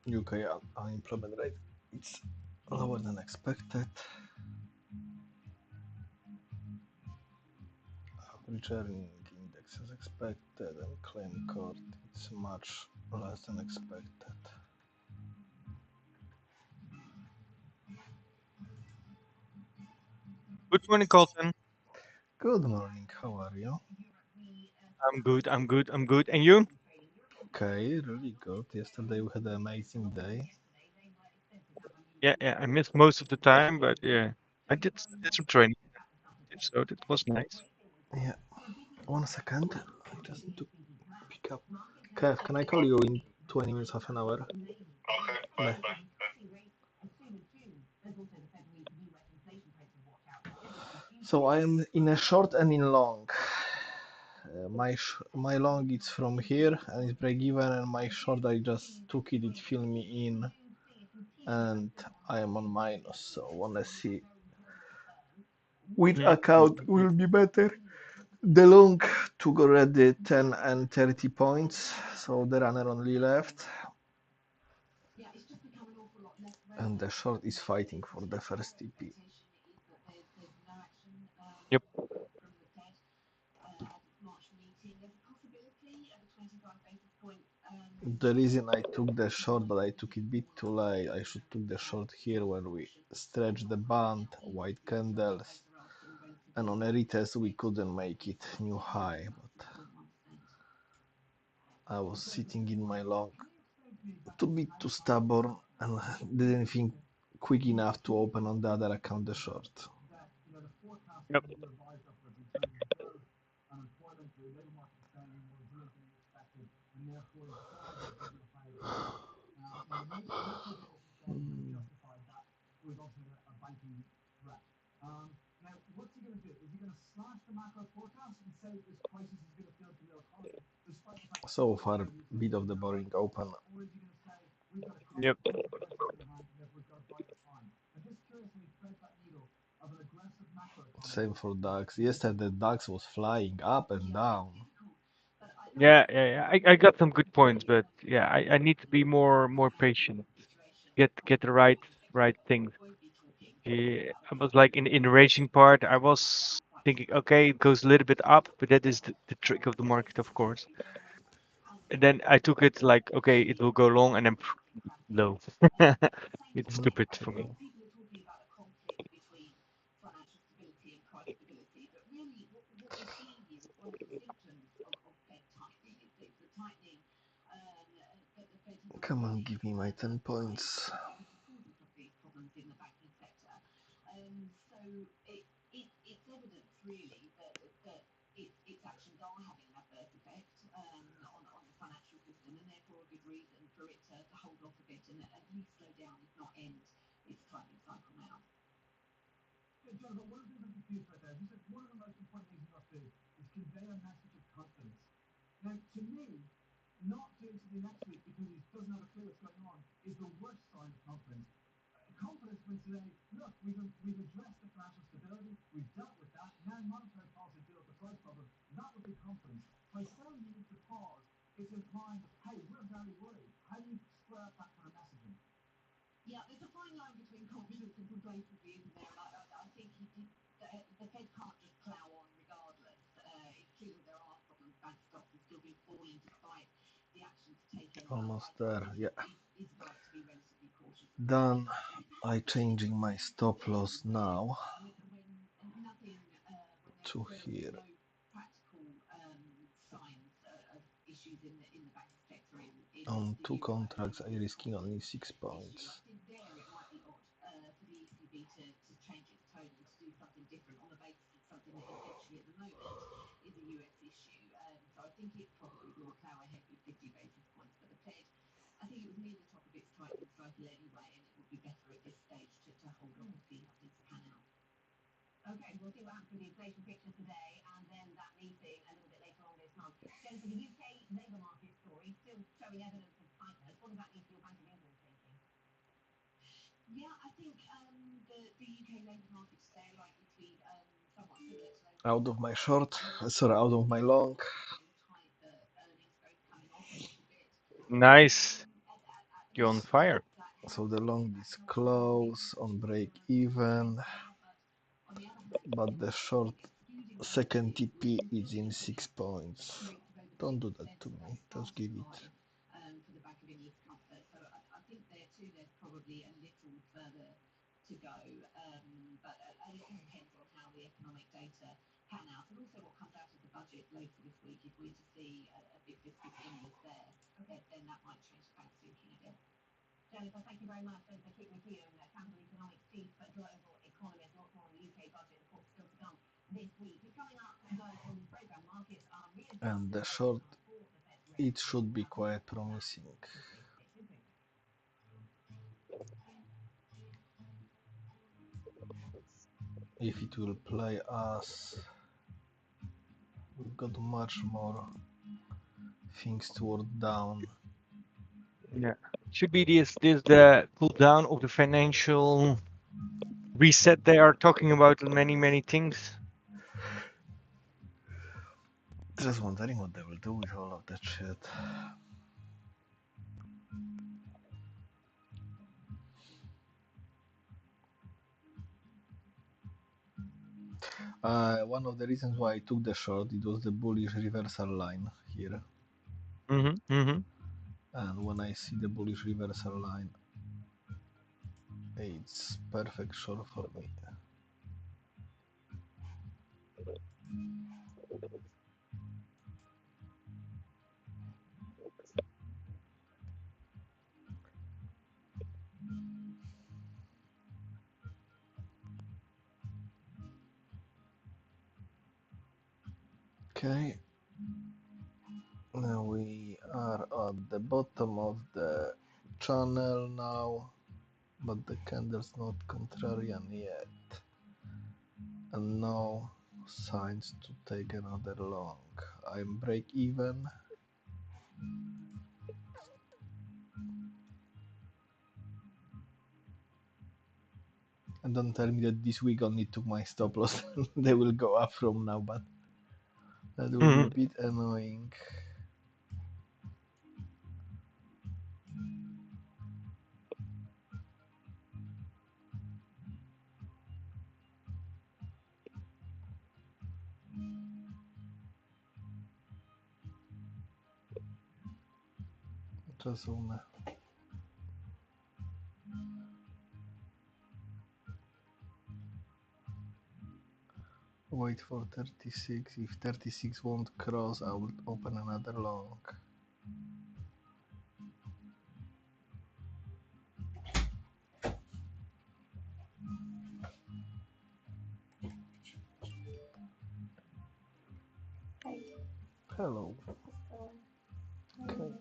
UK unemployment rate, it's lower than expected. Average earning index as expected, and claim court, it's much less than expected. Good morning, Colton. Good morning, how are you? I'm good. I'm good. I'm good. And you? Okay, really good. Yesterday we had an amazing day. Yeah, yeah. I missed most of the time, but yeah, I did some training, so it was nice. Yeah, 1 second. I just need to pick up. Kev, can I call you in 20 minutes, half an hour? Okay, bye, Bye. bye. So I am in a short and in long. My long it's from here and it's break even, and my short I just took it. It filled me in, and I am on minus. So wanna see which Mm, mm, account mm, mm. will be better. The long took already 10 and 30 points, so the runner only left, and the short is fighting for the first TP. Yep. The reason I took the short, but I took it bit too late. I should took the short here when we stretched the band, white candles, and on a retest we couldn't make it new high, but I was sitting in my long, too bit too stubborn, and didn't think quick enough to open on the other account the short. Yep. So far, bit of the boring open. Yep. Same for DAX. Yesterday, DAX was flying up and down. Yeah, yeah, yeah. I got some good points, but yeah, I need to be more patient. Get the right things. Yeah, I was like in the racing part, I was thinking, okay, it goes a little bit up, but that is the trick of the market, of course. And then I took it like, okay, it will go long, and then low. It's Mhm. stupid for me. Come on, give me my 10 points. Almost there, yeah. Done. I changing my stop loss now to here. On two contracts, I risking only 6 points. Out of my short, sorry, out of my long. Nice. You're on fire. So the long is close on break even, but the short second TP is in 6 points. Don't do that to me. Just give it. For the Bank of England's comfort. So I think there too, there's probably a little further to go. But it all depends on how the economic data pan out and also what comes out of the budget later this week. If we're to see a big fiscal stimulus there, then that might change the bank's thinking a bit. Jennifer, thank you very much. Jennifer Keaton McKeown, Capital Economics Chief Global Economist. Lots more on the UK budget, of course, still to come this week. Coming up, on the programme, markets are And the short, it should be quite promising. If it will play us, we've got much more things to work down. Yeah. Should be this the cool down of the financial reset they are talking about in many things. Just wondering what they will do with all of that shit. One of the reasons why I took the short, it was the bullish reversal line here. And when I see the bullish reversal line, it's perfect short for me. Okay, now we are at the bottom of the channel now, but the candle's not contrarian yet, and no signs to take another long. I'm break even. And don't tell me that this week only took my stop loss. They will go up from now, but that will be a bit annoying. Just wanna wait for 36. If 36 won't cross, I will open another long. Hello. Okay.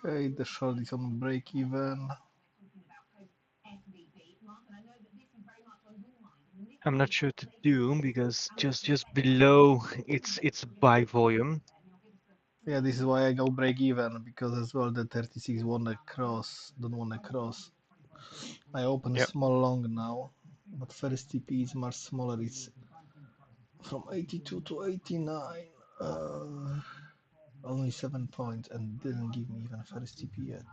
Okay, the short is on break even. I'm not sure to do because just below it's buy volume. Yeah, this is why I go break even because as well the 36 wanna cross, don't wanna cross. I open Yep. small long now, but first TP is much smaller. It's from 82 to 89. Only 7 points and didn't give me even first TP yet.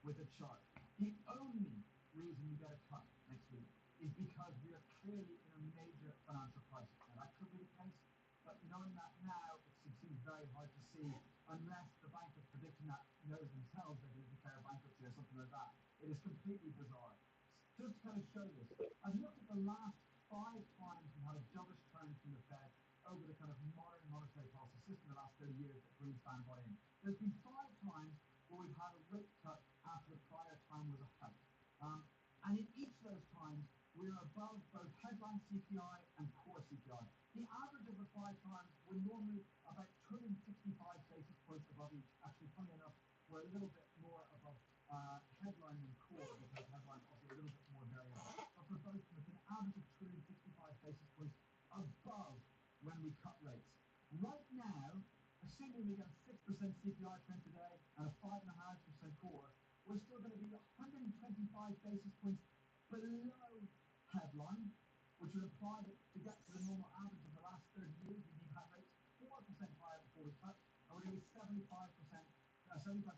With a chart. The only reason we get a cut next week is because we are clearly in a major financial crisis. Now, that could be the case, but knowing that now, it seems very hard to see unless the bank that's predicting that knows themselves they're going to declare bankruptcy or something like that. It is completely bizarre. Just to kind of show this, I've looked at the last 5 times we've had a dovish turn from the Fed over the kind of modern monetary policy system the last 30 years that Greenspan brought in. There's been 5 times where we've had a rate cut after the prior time was a hike. And in each of those times, we're above both headline CPI and core CPI. The average of the 5 times, we're normally about 265 basis points above each. Actually, funny enough, we're a little bit more above headline than core because headline obviously a little bit more variable. But for both of them, it's an average of 265 basis points above when we cut rates. Right now, assuming we get a 6% CPI print today and a 5.5% core, we're still going to be 125 basis points below headline, which would imply that to get to the normal average of the last 30 years, we need to have rates 4% higher before we cut, and we're going to be 75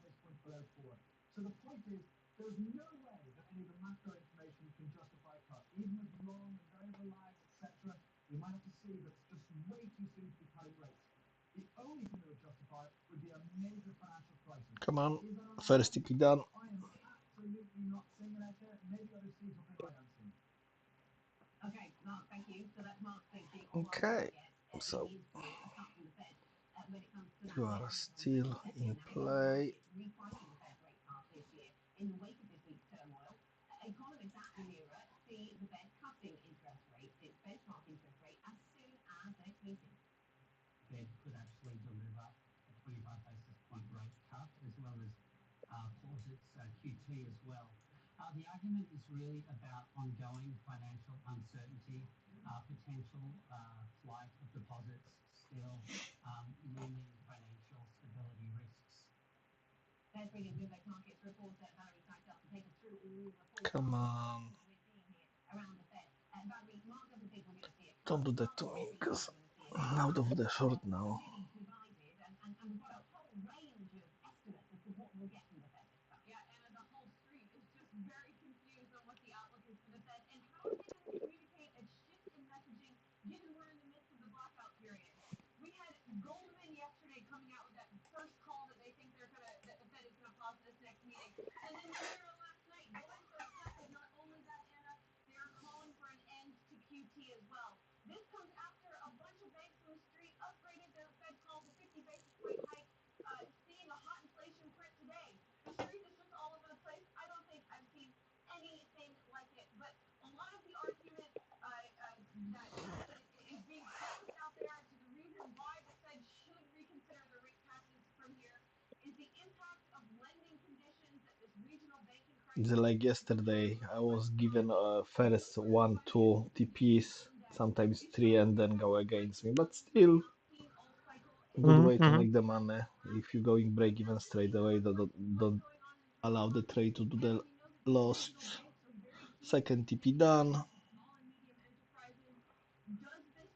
basis points below core. So the point is, there's no way that any of the macro information can justify a cut, even with long and variable lag, etc. We might have to see, but it's just way too soon to be cutting rates. The only thing that would justify it would be a major financial crisis. Come on, Is that first unlikely? TP done. I am absolutely not seeing it out there. Maybe others see something I don't see. Okay, Mark, thank you. So that's Mark thinking, Okay, it so needs to a cut from the Fed when it comes to that you net are interest rate still setting. in Now, the Federal play. Reserve is repricing the Fed rate path this year in the wake of this week's turmoil. Economists at Emira see the Fed cutting interest rates, its benchmark interest rate, as soon as next meeting. Fed could actually deliver a 25 basis point rate cut as well as pause its QT as well. The argument is really about ongoing financial uncertainty, potential flight of deposits, still looming financial stability risks. Let's bring in Bloomberg Markets reporter Valerie Keitel to take us through all the full Come market on, we're seeing here around the Fed. Valerie, Mark doesn't think we're going to see a cut. don't do that Charles to doesn't me think we're because going to see a I'm cut. out of the short Markets are now. clearly divided, and we've got a whole range of estimates as to what we'll get from the Fed this time. Yeah, and the whole street is just very confused on what the outlook is for the Fed. And how are they going to communicate a shift in messaging given we're in the midst of the blackout period? We had Goldman yesterday coming out with that first call that they think that the Fed is gonna pause this next meeting, and then Mira last night going for a second. Not only that, Anna, they are calling for an end to QT as well. This comes after a bunch of banks on the street upgraded their Fed call to 50 basis point hike, seeing a hot inflation print today. The street is just all over the place. I don't think I've seen anything like it. But a lot of the argument that is being posed out there to the reason why the Fed should reconsider the rate passes from here is the impact of lending conditions that this regional banking It's crisis like is yesterday, having I on was clients given and first corporate 1, 2 financial TPs, institution debt. sometimes It 3, shows and the then go type of against me. crisis But we have still, not seen all cycle, and good Mm-hmm. way to Mm-hmm. make the money. If you going break even straight away, don't going on in the allow the market. trade to do And the we know that these lost. regional banks are very keen Second to TP stay done. close to small and medium enterprises. Does this,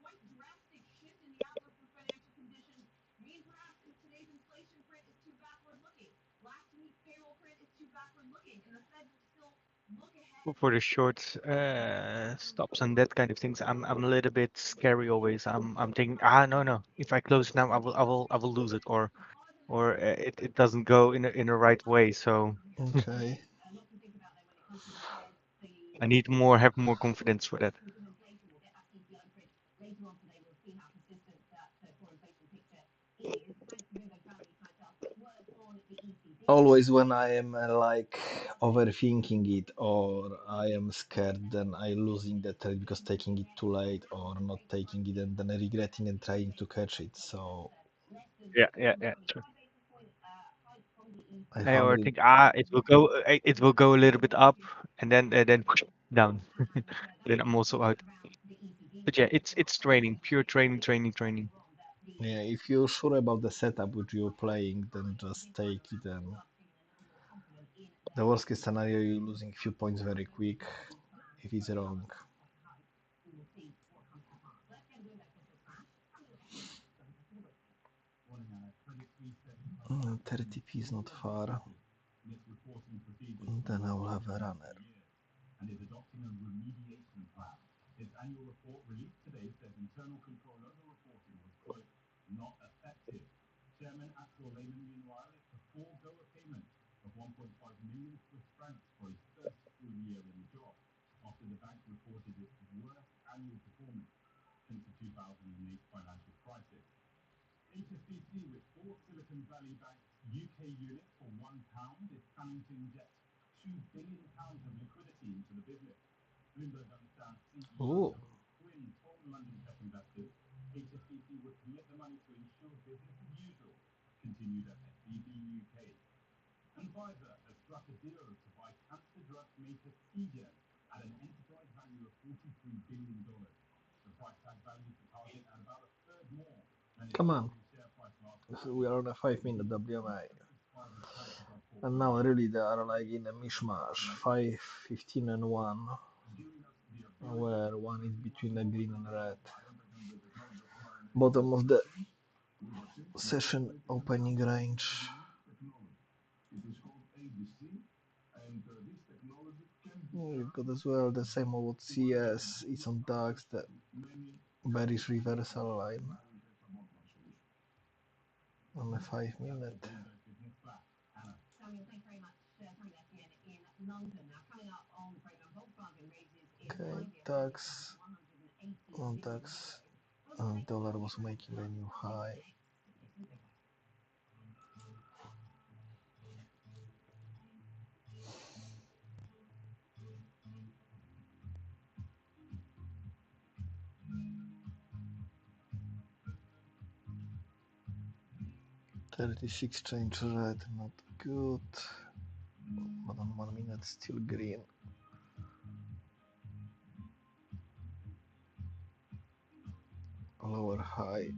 quite drastic shift in the outlook for financial conditions mean perhaps today's inflation print is too backward looking? Last week's payroll print is too backward looking, and the Fed will still look ahead For the and short stops and that kind of things, I'm a little bit scary always. I'm thinking, no. If I close now, I will lose it, or it doesn't go in a right way. So Okay. a lot to think about there when it comes to the Fed. I The need more have more confidence for that. consumer inflation. We'll get that CPI print later on today. We'll see how persistent that core inflation picture is. Thanks to Bloomberg Valerie Keitel. Quick word on the ECB. Always when I am like overthinking it or I am scared, then I losing the trade because taking it too late or not taking it and then regretting and trying to catch it. So Yeah, yeah, yeah. True. I I found or it. think it will go a little bit up and then down. Then I'm also out. But yeah, it's training, pure training, training, training. Yeah, if you're sure about the setup which you're playing, then just take it. And the worst case scenario, you're losing few points very quick if it's wrong. 30p is not far. Then I will have a runner. And is adopting a remediation plan. Its annual report released today says internal control over reporting was, quote, not effective. Chairman Axel Lehmann, meanwhile, is to forego a payment of 1.5 million Swiss francs for his first full year in the job, after the bank reported its worst annual performance since the 2008 financial crisis. HSBC, which bought Silicon Valley Bank's UK unit for £1, is planning to inject £2 billion of liquidity into the business. Bloomberg understands CEO Oh, Quinn told London tech investors HSBC would commit the money to ensure business as usual continued at SVB UK. And Pfizer has struck a deal to buy cancer drug maker Seagen at an enterprise value of $43 billion. The price tag values the target at about a third more than its come on. closing share price last So quarter. we are on a 5 minute WMA. Pfizer's cancer drug And portfolio now really they are like in a mishmash. 5, 15 and 1. Where one is between the green and red. Bottom of the session opening range. It is called ABC, and this technology can be We've got as well the same old CS. It's on DAX, the many bearish reversal line solutions. on a 5 minute. Business Flash. Anna. Samuel, thanks very much. Samuel Etienne in London. Now, coming up on the program, Volkswagen raises its Okay, five-year target to DAX 180 on billion DAX euros. We'll also take a dollar look was at making a new high. next. Jason Bigger. 36 change red, not good. But on 1 minute still green. Lower high.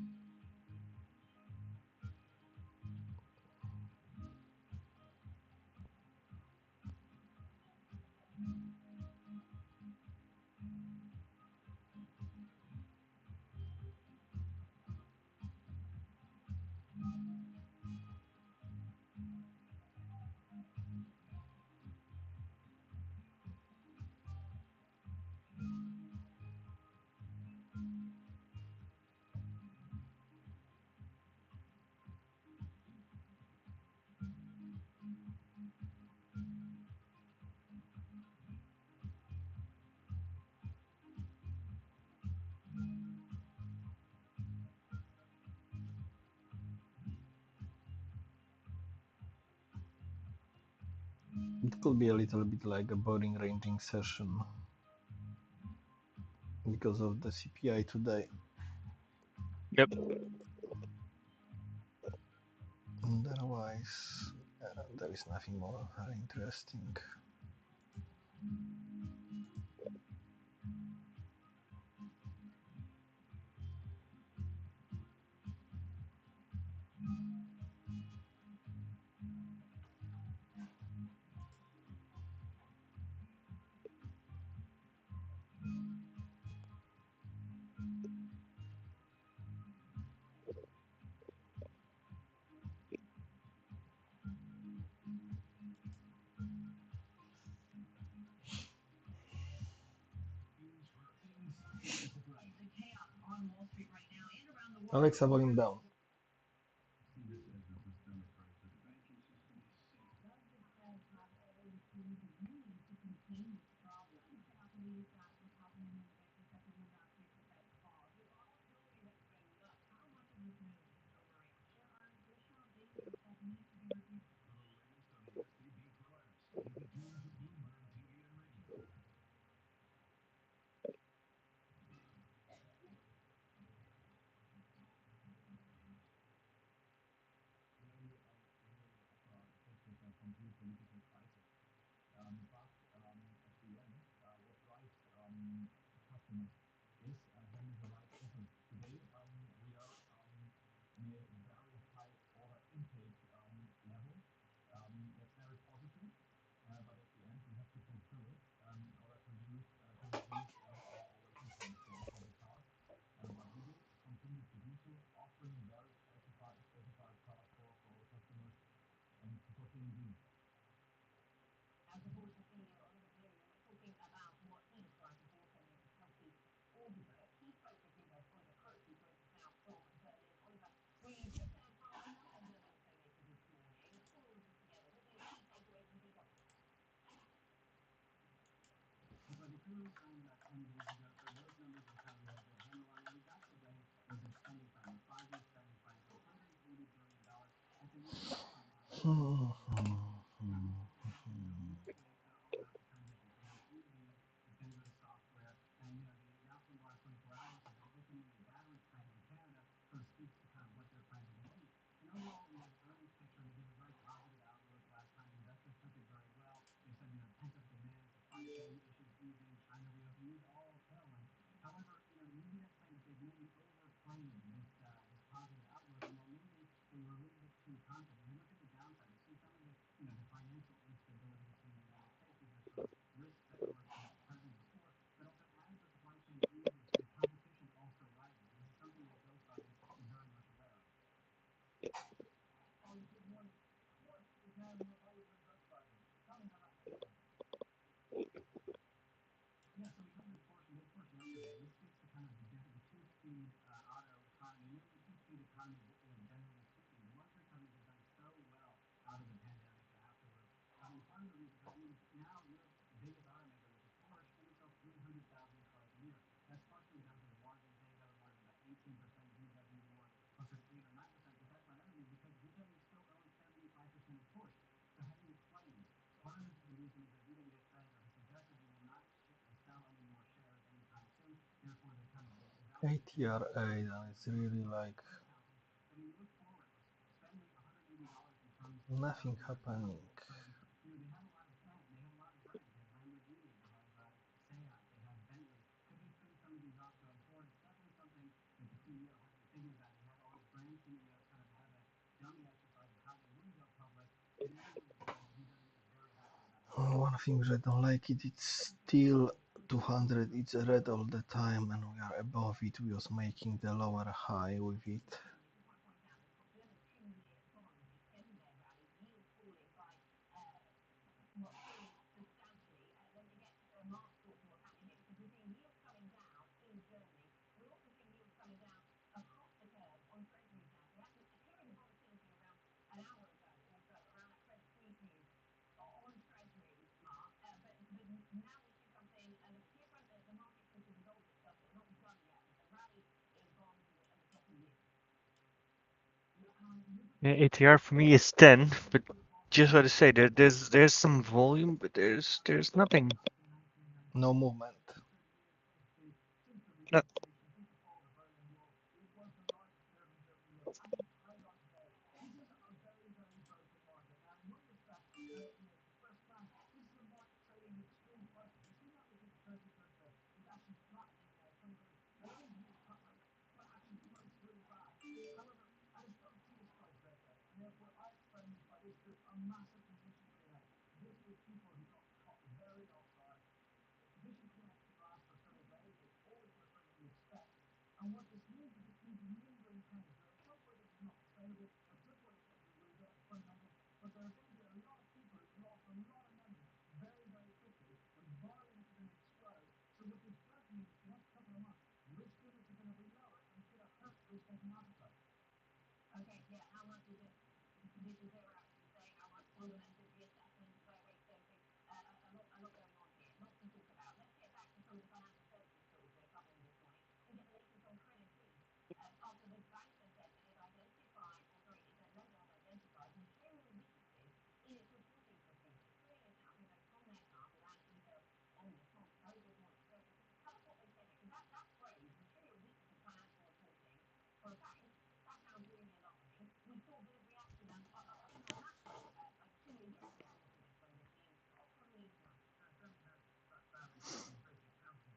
It could be a little bit like a boring ranging session because of the CPI today. Yep. Otherwise, there is nothing more interesting. The chaos on Wall Street right now and around the world. Alexa, volume down. See this as a systemic crisis. The banking system is safe. Does the Fed have all the tools it needs to contain this problem? Not the least, what's happening in the banking sector when here's the Fed's pause. With volatility that's been nuts, how much of this news is overreaction? Are additional data that need to be reviewed? For the latest on the SVB collapse, keep it tuned to Bloomberg TV and radio. ATRA, it's really like nothing happening. One thing I don't like it, it's still 200, it's red all the time and we are above it, we was making the lower high with it. Yeah, ATR for me is 10, but just what to say, there's some volume, but there's nothing. No movement. No,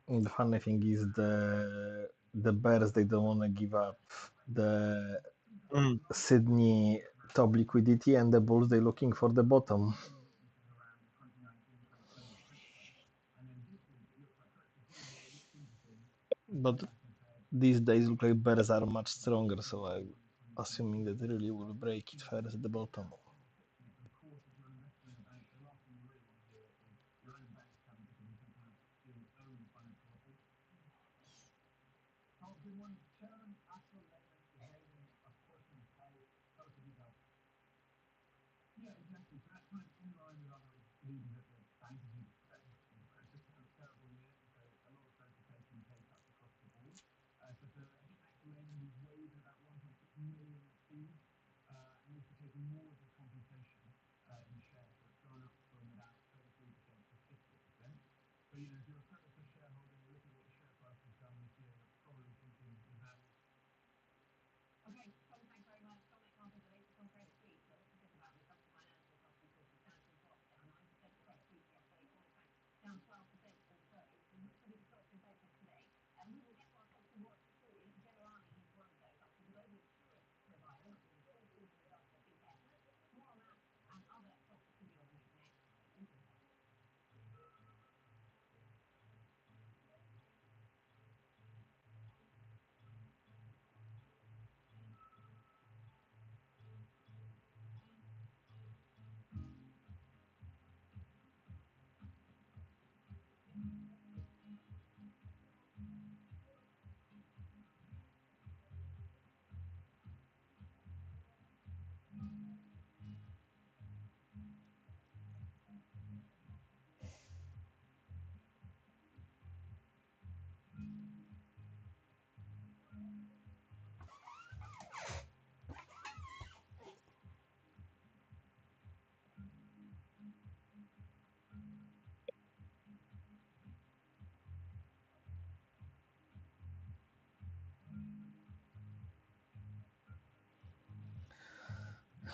The funny thing is the bears they don't want to give up the mm, Sydney top liquidity and the bulls they looking for the bottom. But these days look like bears are much stronger, so I'm assuming that they really will break it first at the bottom. you know, if you're a critical shareholder and you look at what the share price has done this year, you're probably thinking the value's. Okay, Tom, thanks very much. Dominic Martin, the latest on Credit Suisse. So what do you think about this? Obviously, financial stocks we saw substantial drops, down 9% for Credit Suisse yesterday. Qantas Bank down 12% also. So most of the stocks in focus today. And we will get to our stocks to watch shortly. Generali is one of those. Obviously, the global insurance provider reported fourth quarter results that have been better. More on that and other stocks that could be on the move next. Stay tuned to the tech.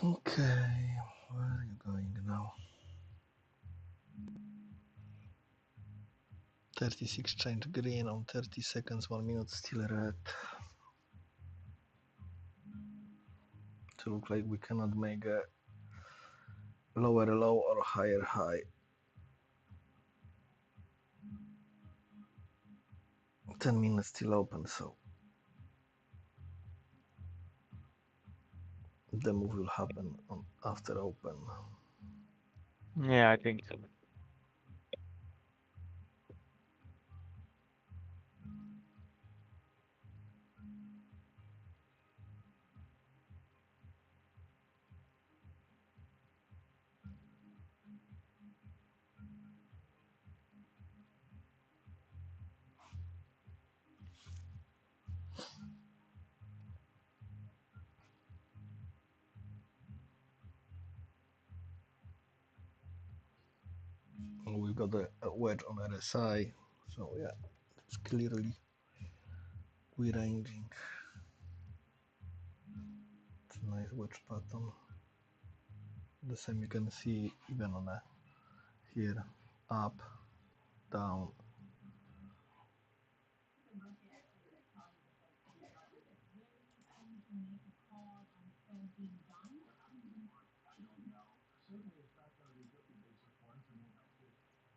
Okay, where are you going now? 36 change green on 30 seconds, 1 minute still red. To look like we cannot make a lower low or higher high. 10 minutes still open, so the move will happen after open. Yeah, I think so. We've got a wedge on RSI, so yeah, it's clearly we're ranging. It's a nice wedge pattern. The same you can see even on a here, up, down. Certainly, if that's going to be 50 basis points, I mean, that's a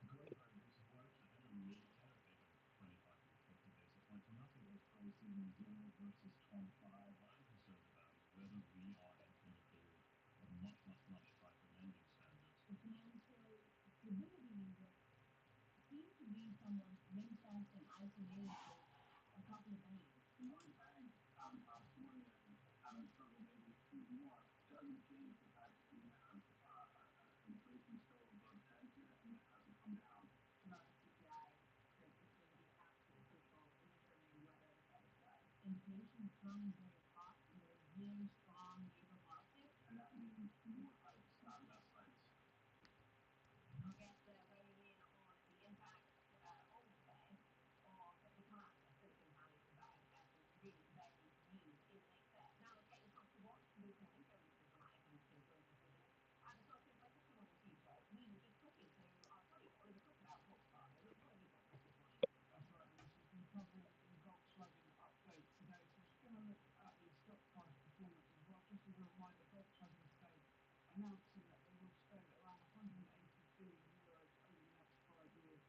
great, great piece of work. I don't really care if they go 25 or 50 basis points. I'm not against pricing 0 versus 25. What I'm concerned about is whether we are entering a period of much, much, much tighter lending standards. The financial stability index seemed to be somewhat ring-fenced and isolated to a couple of banks. One bank, absolutely, and I'm sure maybe a few more, doesn't change the fact that we have inflation still above 10 here, and it hasn't come down. Well, the CPI print is going to be absolutely crucial in determining whether the Fed is done. Inflation is running very hot with a very strong labor market. And that means more hikes, not less hikes. Our guests weighing in on the impact on the Fed of the collapse of Silicon Valley Bank as we really bury news in late Feb. Now let's get your stocks to watch this morning. Joining us is Ryan, who's been joining us with us at the Stocks in Focus along with Peter. We were just talking to our colleague Oliver Cook about Volkswagen. What have you got for us this morning? That's right, and this has been covering the Volkswagen update today. So just going to look at the stock price performance as well. Just as a reminder, Volkswagen today announcing that they will spend around 180 billion euros over the next 5 years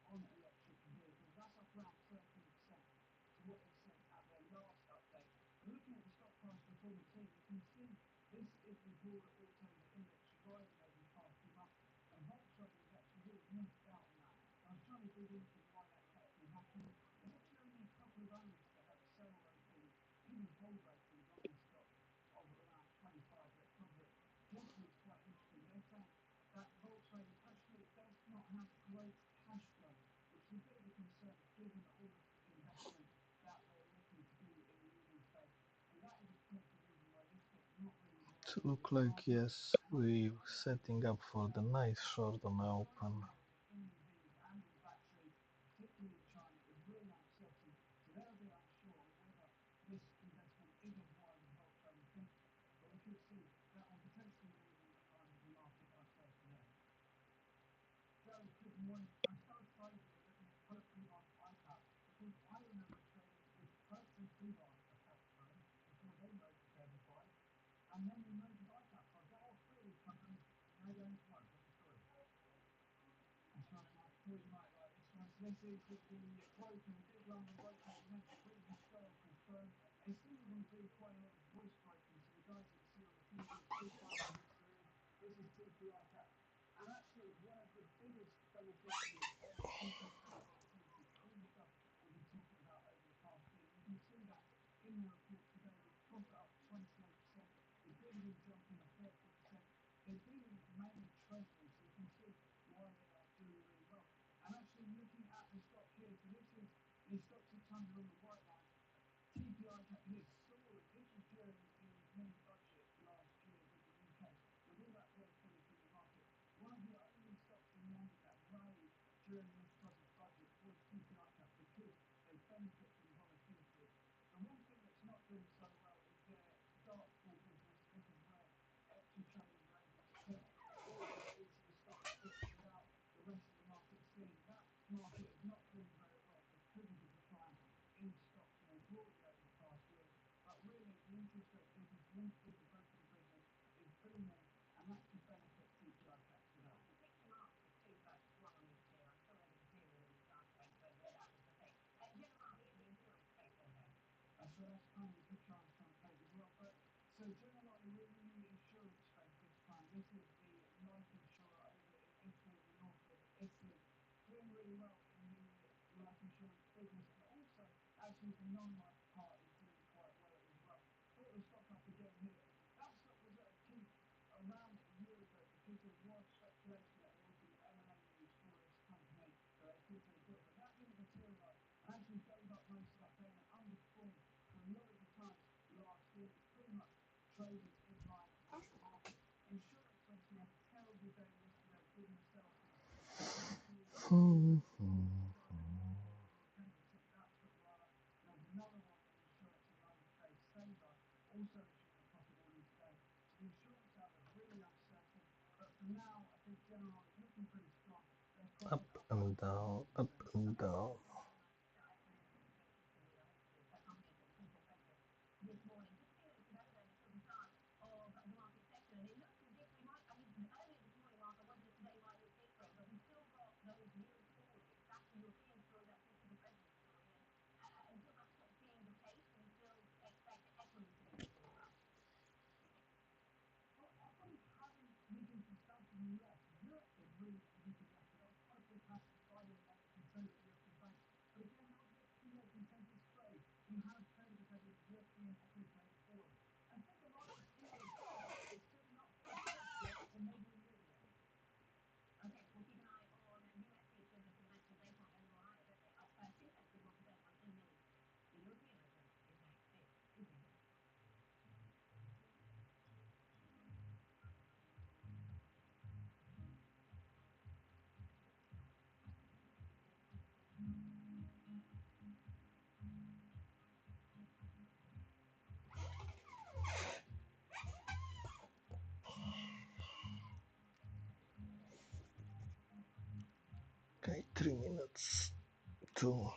on electric vehicles. That's up around 13% to what they said at their last update. And looking at the stock price performance here, you can see this is the broader auto index rising over the past few months, and Volkswagen has actually really missed out on that. I was trying to dig into why that's actually happening. There's actually only a couple of owners that have sell ratings, even hold ratings on this stock of around 25 that cover it. Carefully, it's quite interesting. They found that Volkswagen actually does not have great cash flow, which is a bit of a concern given all of the investment that they're looking to do in the EV space. And that is, of course, the reason why this stock not really To rising. look like yes, we're setting up for the nice short on the open. green light like this one. So this is the broker, the big London broker, as I mentioned, really historical firm. They still even do quite a lot of voice broking. So the guys that you see on the keyboard, big button in the screen, this is TPI Cap. And actually, one of the biggest beneficiaries of interest rate volatility, all the stuff we've been talking about over the past year. You can see that in the report today, with profit up 28%, the dividend jumping 30%. They're dealing mainly treasury, so you can see why they are doing really well. And actually looking at the stock here, so this is the stock 600 on the white line. TPI cap here soaring. This was during the mini budget last year with the UK. With all that volatility in the market, one of the only stocks in London that rallied during this type of budget was TPI cap because they benefit from volatility. The one thing that's not doing so well is their dark pool business. This is where equity traders are able to put orders into the stock without the rest of the market seeing. That market is not doing very well because of the decline in stocks more broadly over the past year. But really, the interest rate business linked with the broking business is booming, and that could benefit TPI cap today. The 60 market was super strong on this year. I'm sure there's a period in the chart trade, but that was the thing. Generally, the insurance trade also. That's right, that's kind of a good chance trying to trade as well. But so Generali, we're in the insurance space this time. This is the life insurer over in Italy, in the north of Italy, doing really well in the life insurance business, and also actually the non-life part is doing quite well as well. Brought the stock up again here. That stock was at a peak around a year ago because there was speculation that there would be M&A news for this company, so they thought they would, but that didn't materialise and actually gave up most of that gain and underperformed for a lot of the time last year. It's pretty much trading in line with the market. Insurance obviously had a terrible day yesterday given the sales news. That took rather. There's another one in insurance in London today, Sabre, also issuing a profit warning today. So the insurance outlook really uncertain, but for now, I think generally looking pretty strong. Their Up profit up and down, up and down. This morning. Just a few minutes ago, then, I saw the start of the market session, and it looked as if we might, I mean, earlier this morning, Mark, I wondered if today might look different, but we've still got those yield stories. That's the European story, that's also the Treasury story, and until that stops being the case, we still expect equities to be moving as well. Well, equities haven't weakened themselves in the US. Europe did really weaken yesterday. That was quite big passage Friday night from several European banks. But again, that was a key more consensus trade. You have traders had a European equity traded forward. And fundamentally, forward is still not fully priced yet, but maybe a year away. Okay, we'll keep an eye on US futures as the national data point a little higher, don't they? Up 2.1% on E-mini. The European Open is next. This is Business. Okay, 3 minutes to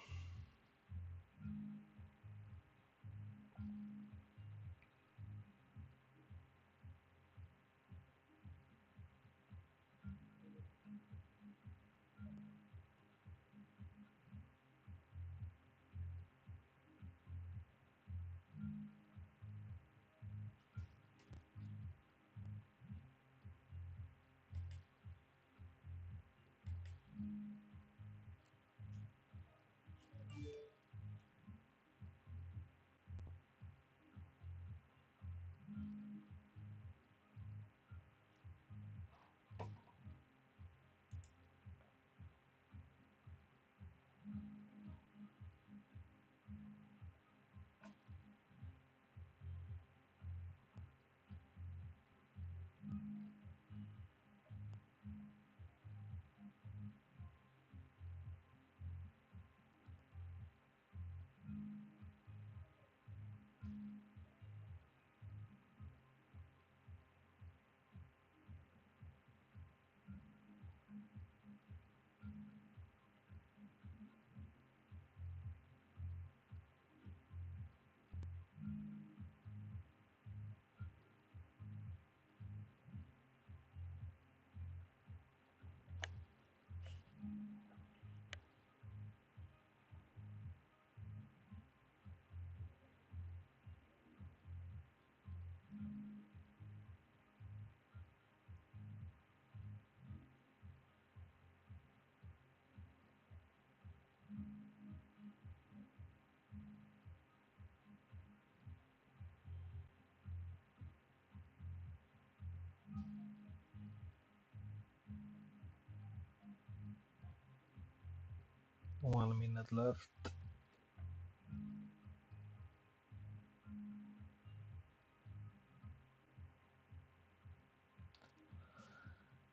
1 minute left.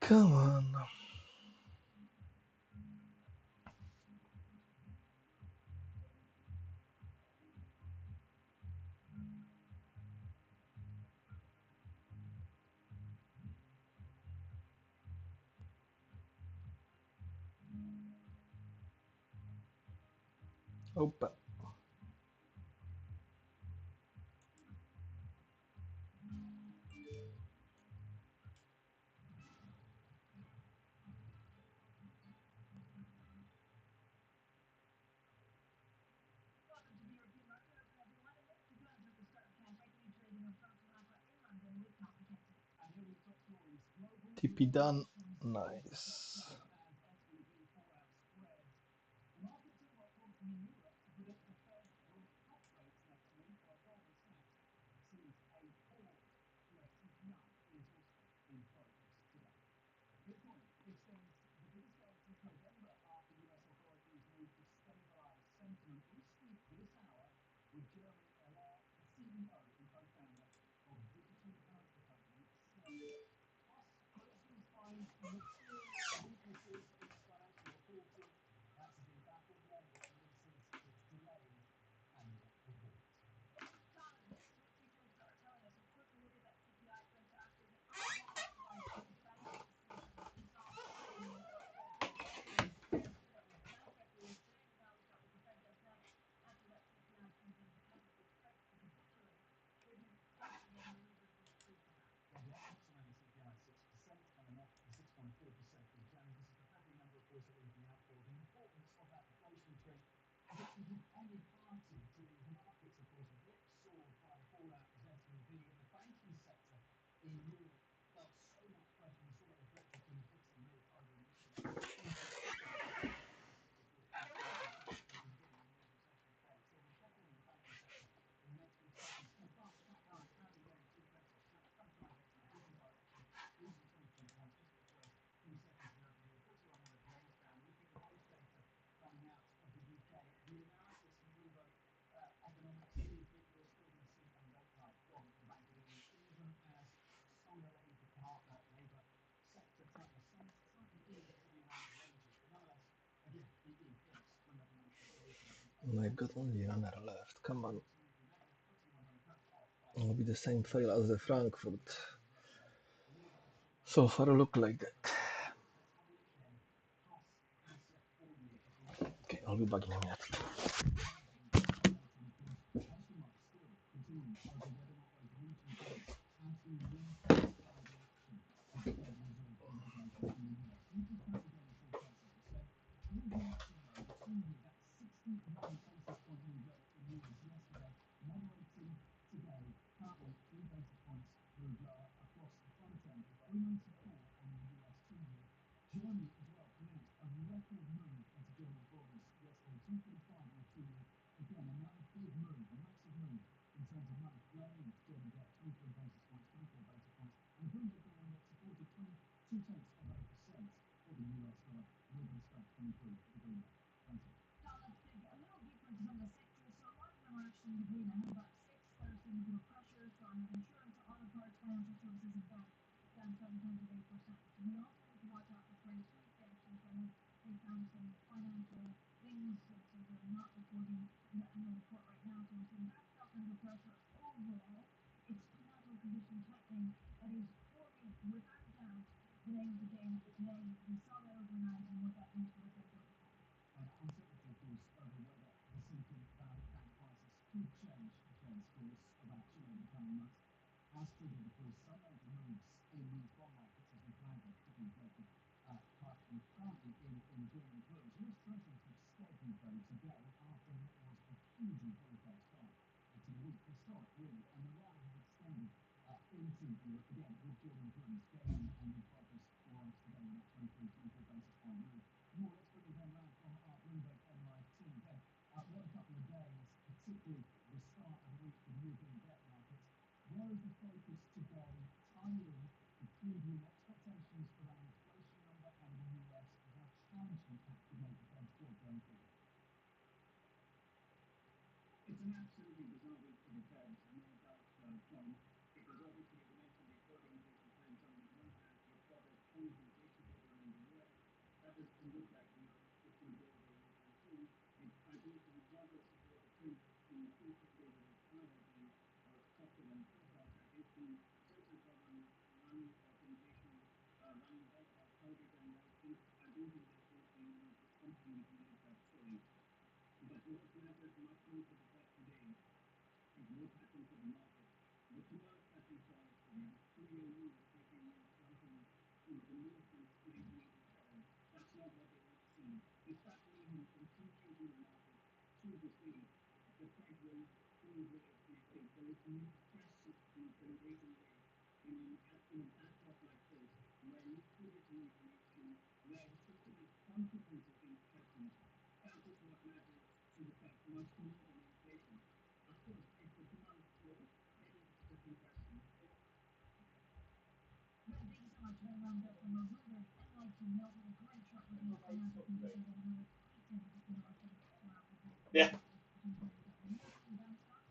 Come on. Opa. Welcome to the European market open everyone, and this is because of the start of cash equity trading of Thompson Aqua in London with Tom McKenzie. And here are your top stories. Global TP euro done. options Nice. as SVB 4-hour spread. The markets are waiting in Europe to predict the Fed will cut rates next week, while Goldman Sachs sees a pause. US CPI is also in progress today. Bitcoin extends the biggest gain since November after US authorities move to stabilize sentiment. We speak this hour with Jeremy Allaire, the CEO and co-founder of digital currency company Stellar. Plus, Christians find material weaknesses in financial reporting. That's as the baffled lender releases its delayed annual report. Tom, this is what futures are telling us. Of course, we look at that CPI print faster than all headlines expected to see. We saw Friday Fed futures close fairly flat after yesterday, but now we start with the Fed does next after that CPI comes in. How do you expect to capitulate given faster than believers would approve perhaps? Well, the actual CPI is 6%, coming off the 6.4% in January. This is the February number, of course, that we're looking out for. The importance of that inflationary print, as it isn't only party to these markets, of course, whipsawed by the fallout as SVB, and the banking sector in Europe felt so much pressure. We saw that reflected from the FTSE move over initially into falling as the banking sector was beginning to move recessionary phase. So the recovery in the banking sector remains to be taken. Small France, CAC 40 currently getting 2 tenths of a point. Frankfurt index in a different direction, losing 23 points. Interest rates 2 seconds year over year, FTSE 100 range bound. Looking at wage data coming out of the UK, the analysis from Bloomberg Economics is that you're still going to see a rate hike from the Bank of England, even as stronger labour sector tightness slightly ease into the aligned ranges. But nonetheless, again, it is fundamental inflation. I've got only runner left. Come on. FTSE 100 currently off by It'll be the same fail as the Frankfurt. So far look like that. Okay, I'll be back in a minute. question marks still continue over whether or not those recent points actually reinforce further action of the Federal Reserve regulator in the US. Futures currently getting 4 tenths of a percent. With the action though, the 2 year, that 69 basis point move lower in yields yesterday, moderating today, currently 3 basis points move lower across the front end, with 394 on the US 2 year. Germany as well announced a record move into German bonds yesterday, 245 on the 2 year. Again, another big move, a massive move in terms of money flowing into German debt, 23 basis points, 24 basis points, and a Bloomberg Bond Index supported 22 tenths of a percent for the US dollar, with the stuff coming through the Bloomberg. Thank you. Tom, let's dig a little deeper into some of the sectors. So a lot of them are actually in the green. I know about six that are seeing a bit of pressure from insurance, auto parts, financial services, and banks down 7.8%. We also need to watch out for Credit Suisse yesterday. So I know they found some financial things that they're not reporting in the annual report right now. So we're seeing that stock under pressure overall. It's macro condition tightening that is forming without doubt the name of the game today. We saw that overnight and what that means for the sector as a whole. Uncertainty, of course, over whether the Silicon Valley Bank crisis could change the Fed's course of action over the coming months has triggered, of course, some major moves in these bond markets as we flagged it, particularly inflation tightening currently in the German Bund. US Treasuries have steadied though today after what was a hugely bullish start to the week, historic really, and the rally has extended into Europe again with German Bunds gaining on the progress for us today in that 23, 24 basis point move. More, let's bring in Ben Rand from our Bloomberg NY team. Ben, what a couple of days, particularly the start of the week for the European debt markets. Where is the focus today, tying in the previewing expectations around inflation number and the US, and how challenging that could make the Fed's job going forward? Thank you so much for that roundup from our Bloomberg. And like to note, we had a great chart looking at financial conditions over another 22 particular markets throughout the day. Yeah. Continuing to the news and down stocks,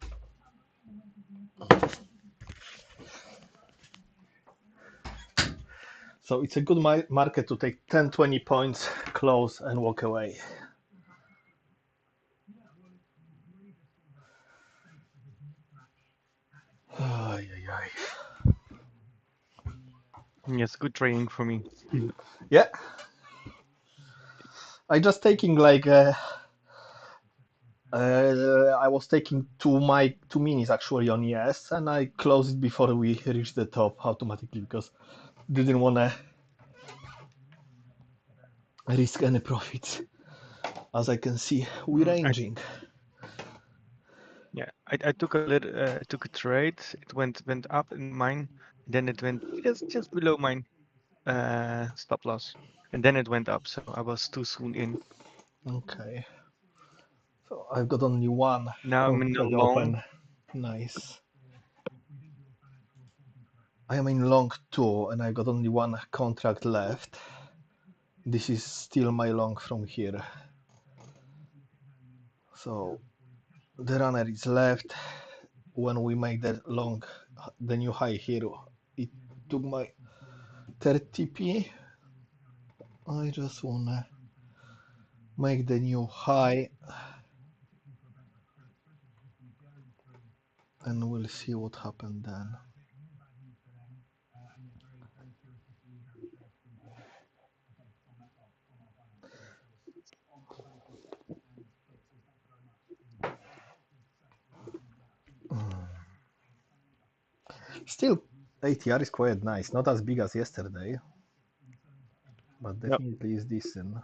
tumbling in the wake of the FOMC decision. So it's a good market to take 10, 20 points, close, and walk away. Ay, ay, ay. Yes, good training for me. Yeah, I just taking like I was taking 2 minutes actually on yes, and I closed it before we reached the top automatically because didn't wanna risk any profits. As I can see, we're Mm, I ranging. yeah, I took took a trade. It went up in mine, then it went just below mine stop loss, and then it went up. So I was too soon in. Okay. So I've got only one Now I'm in the contract long. open. Nice. I am in long too, and I've got only one contract left. This is still my long from here. So the runner is left. When we make the long, the new high here, it took my 30p. I just wanna make the new high, and we'll see what happened then. Still, ATR is quite nice. Not as big as yesterday, but Yep. definitely is decent.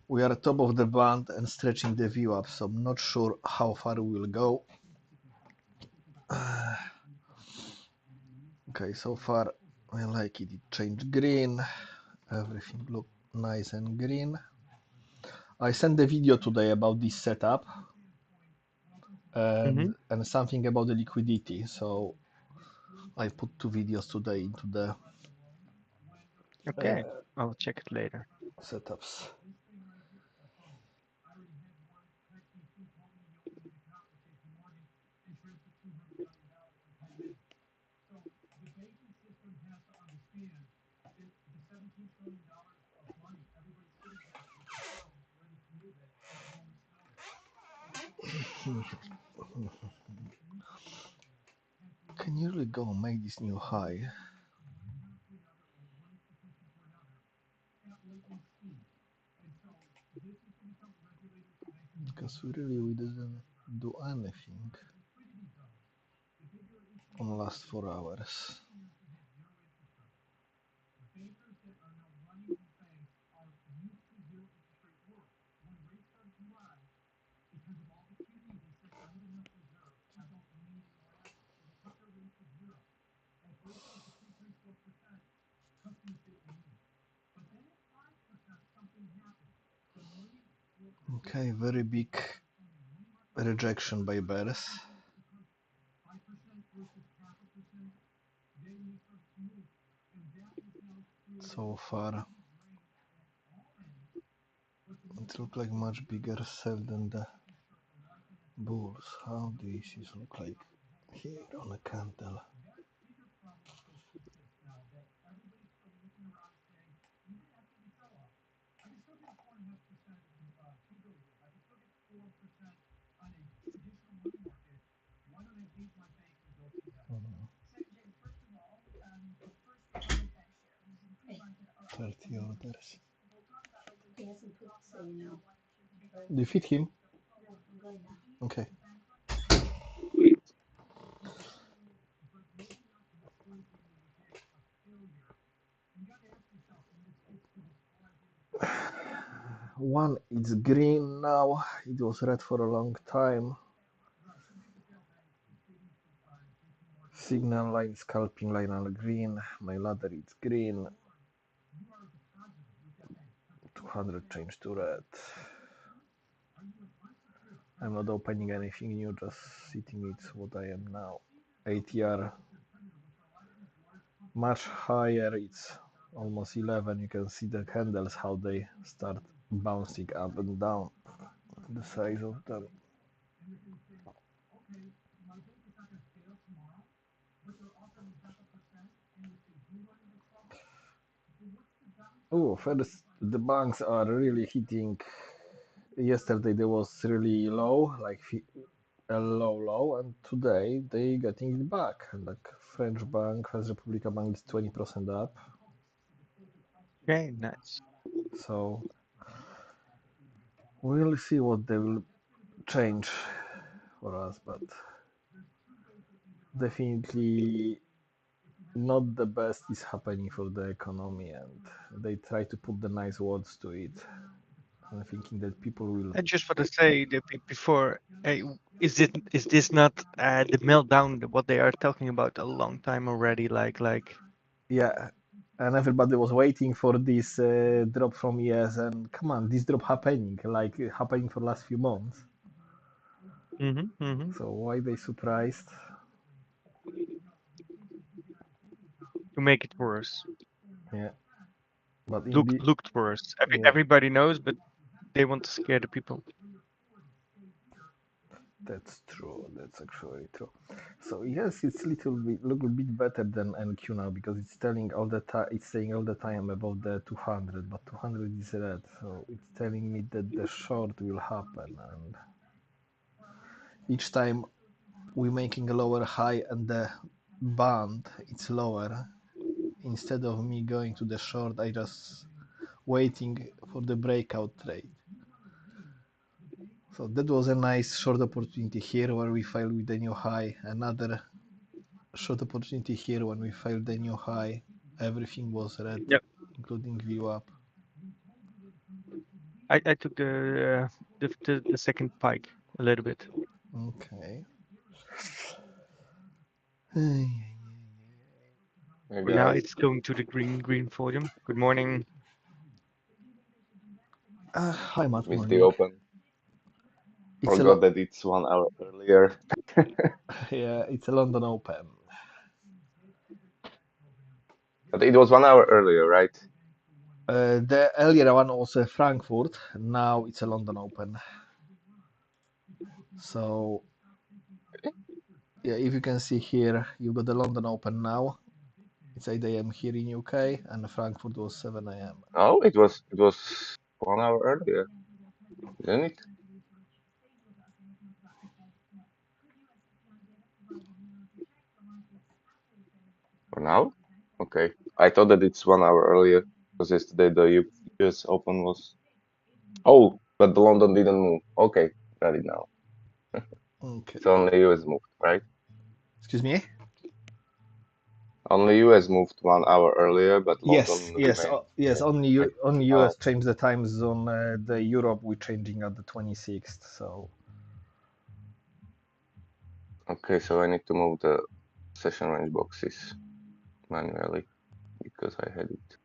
We are top of the band and stretching the view up, so I'm not sure how far we will go. Okay, so far I like it. It changed green. Everything looked nice and green. I sent a video today about this setup Mm-hmm. and something about the liquidity. So I put 2 videos today into the Okay, I'll check it later. setups. Can you really go and make this new high? Because we didn't do anything on the last 4 hours. Okay, very big rejection by bears. So far, it looked like much bigger sell than the Bulls, how this is look like here on a candle. Mhm. 30 orders. Yes, and put say no. Do you feed him? I'm going now. Okay. One is green now. It was red for a long time. Signal line, scalping line are green. My ladder is green. 200 changed to red. I'm not opening anything new, just sitting it's what I am now. ATR much higher, it's almost 11. You can see the candles how they start bouncing up and down. The size of them. Oh, first the banks are really hitting. Yesterday there was really low, like a low, and today they getting it back. Like French bank, First Republica bank is 20% up. Okay, nice. So we'll see what they will change for us, but definitely not the best is happening for the economy, and they try to put the nice words to it. I'm thinking that people will. I just want to say that before, is this not the meltdown what they are talking about a long time already? Like. Yeah, and everybody was waiting for this drop from ES, and come on, this drop happening, like happening for last few months. Mm-hmm. So why they surprised? To make it worse. Yeah, but in the Looked worse. yeah, Everybody knows, but they want to scare the people. that's true. That's actually true. So yes, it's little bit better than NQ now because it's telling all the time. It's saying all the time about the 200, but 200 is red, so it's telling me that the short will happen, and each time we're making a lower high and the band it's lower. Instead of me going to the short, I just waiting for the breakout trade. So that was a nice short opportunity here where we failed with the new high. Another short opportunity here when we failed the new high. Everything was red, Yep. including view up. I took the second pike a little bit. Okay. Hey But now guys, it's going to the green volume. Good morning. Hi, Matt. missed the Morning. open. It's a Forgot that it's 1 hour earlier. yeah, it's a London Open. But it was 1 hour earlier, right? The earlier one was Frankfurt. Now it's a London Open. So yeah, if you can see here, you got the London Open now. It's 8 a.m. here in UK, and Frankfurt was 7 a.m. Oh, it was 1 hour earlier, isn't it? For now? Okay. I thought that it's 1 hour earlier because yesterday the US Open was. Oh, but the London didn't move. Okay, got it now. Okay. So only US moved, right? Excuse me? Only US moved 1 hour earlier, but Yes, London yes, remained the yes. same, right? Only Oh, US changed the time zone. The Europe we're changing at the 26th. So okay. So I need to move the session range boxes manually because I had it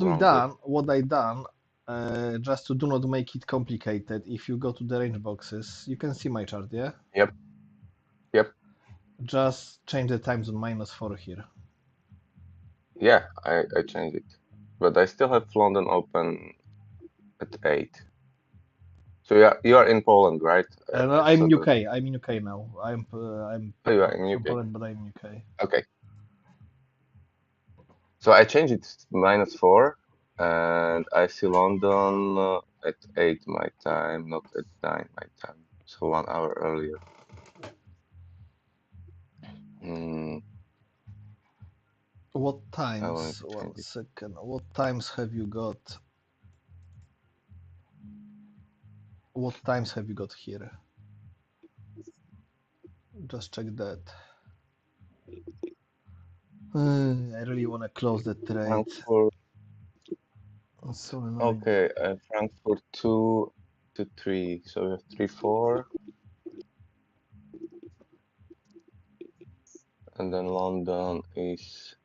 wrongly. what I done, just to do not make it complicated. If you go to the range boxes, you can see my chart. Yeah, Yep, yep. just change the time zone -4 here. Yeah, I changed it. But I still have London open at 8. So you are in Poland, right? No, I I'm saw in that. UK. I'm in UK now. I'm Oh, you are in from UK. Poland, but I'm in UK. Okay. So I changed it to -4, and I see London at 8 my time, not at 9 my time. So 1 hour earlier. Hmm. What I will need times? to One change it. second. What times have you got? What times have you got here? Just check that. I really want to close the trade. Frankfurt. It's so annoying. Okay, Frankfurt 2 to 3. So we have 3-4, and then London is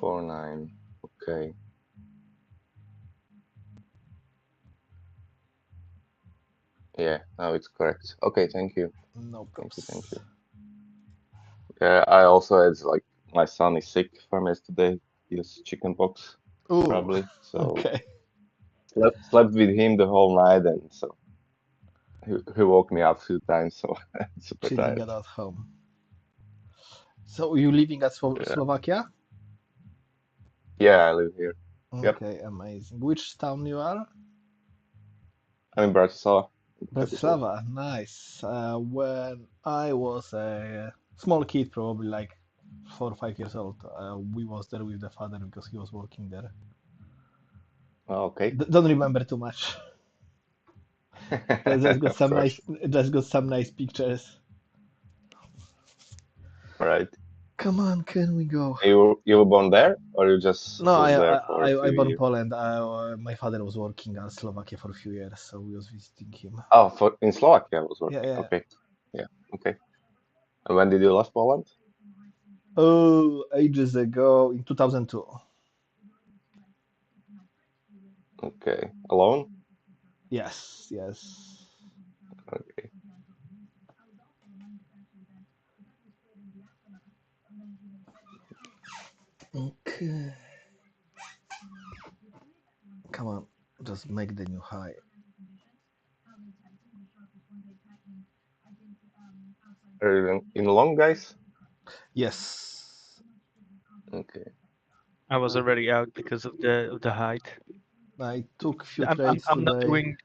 4-9. Okay. Yeah, now it's correct. Okay, thank you. No Thank you, thank props. you. Yeah, I also had like my son is sick from yesterday. He has chickenpox, Ooh, probably. So okay. slept with him the whole night, and so he woke me up a few times. So I'm super Chilling tired. at home. So you living at Yeah, Slovakia? yeah, I live here. Yep, Okay, amazing. Which town you are? I'm in Bratislava, capital. Bratislava. Nice. When I was a small kid, probably like 4 or 5 years old, we was there with the father because he was working there. Oh, okay. Don't remember too much. Just got Of some course. nice pictures. Right. Come on, can we go? You were born there, or you just No, was there for a I few born years? Poland. My father was working in Slovakia for a few years, so we was visiting him. Oh, for in Slovakia I was Yeah, working. yeah. Okay. Yeah. Okay. And when did you left Poland? Oh, ages ago in 2002. Okay. Alone? Yes, yes. Okay. Okay. Come on, just make the new high. Are you in long, guys? Yes. Okay. I was already out because of the height. I took few I'm I'm trades I'm not today. doing.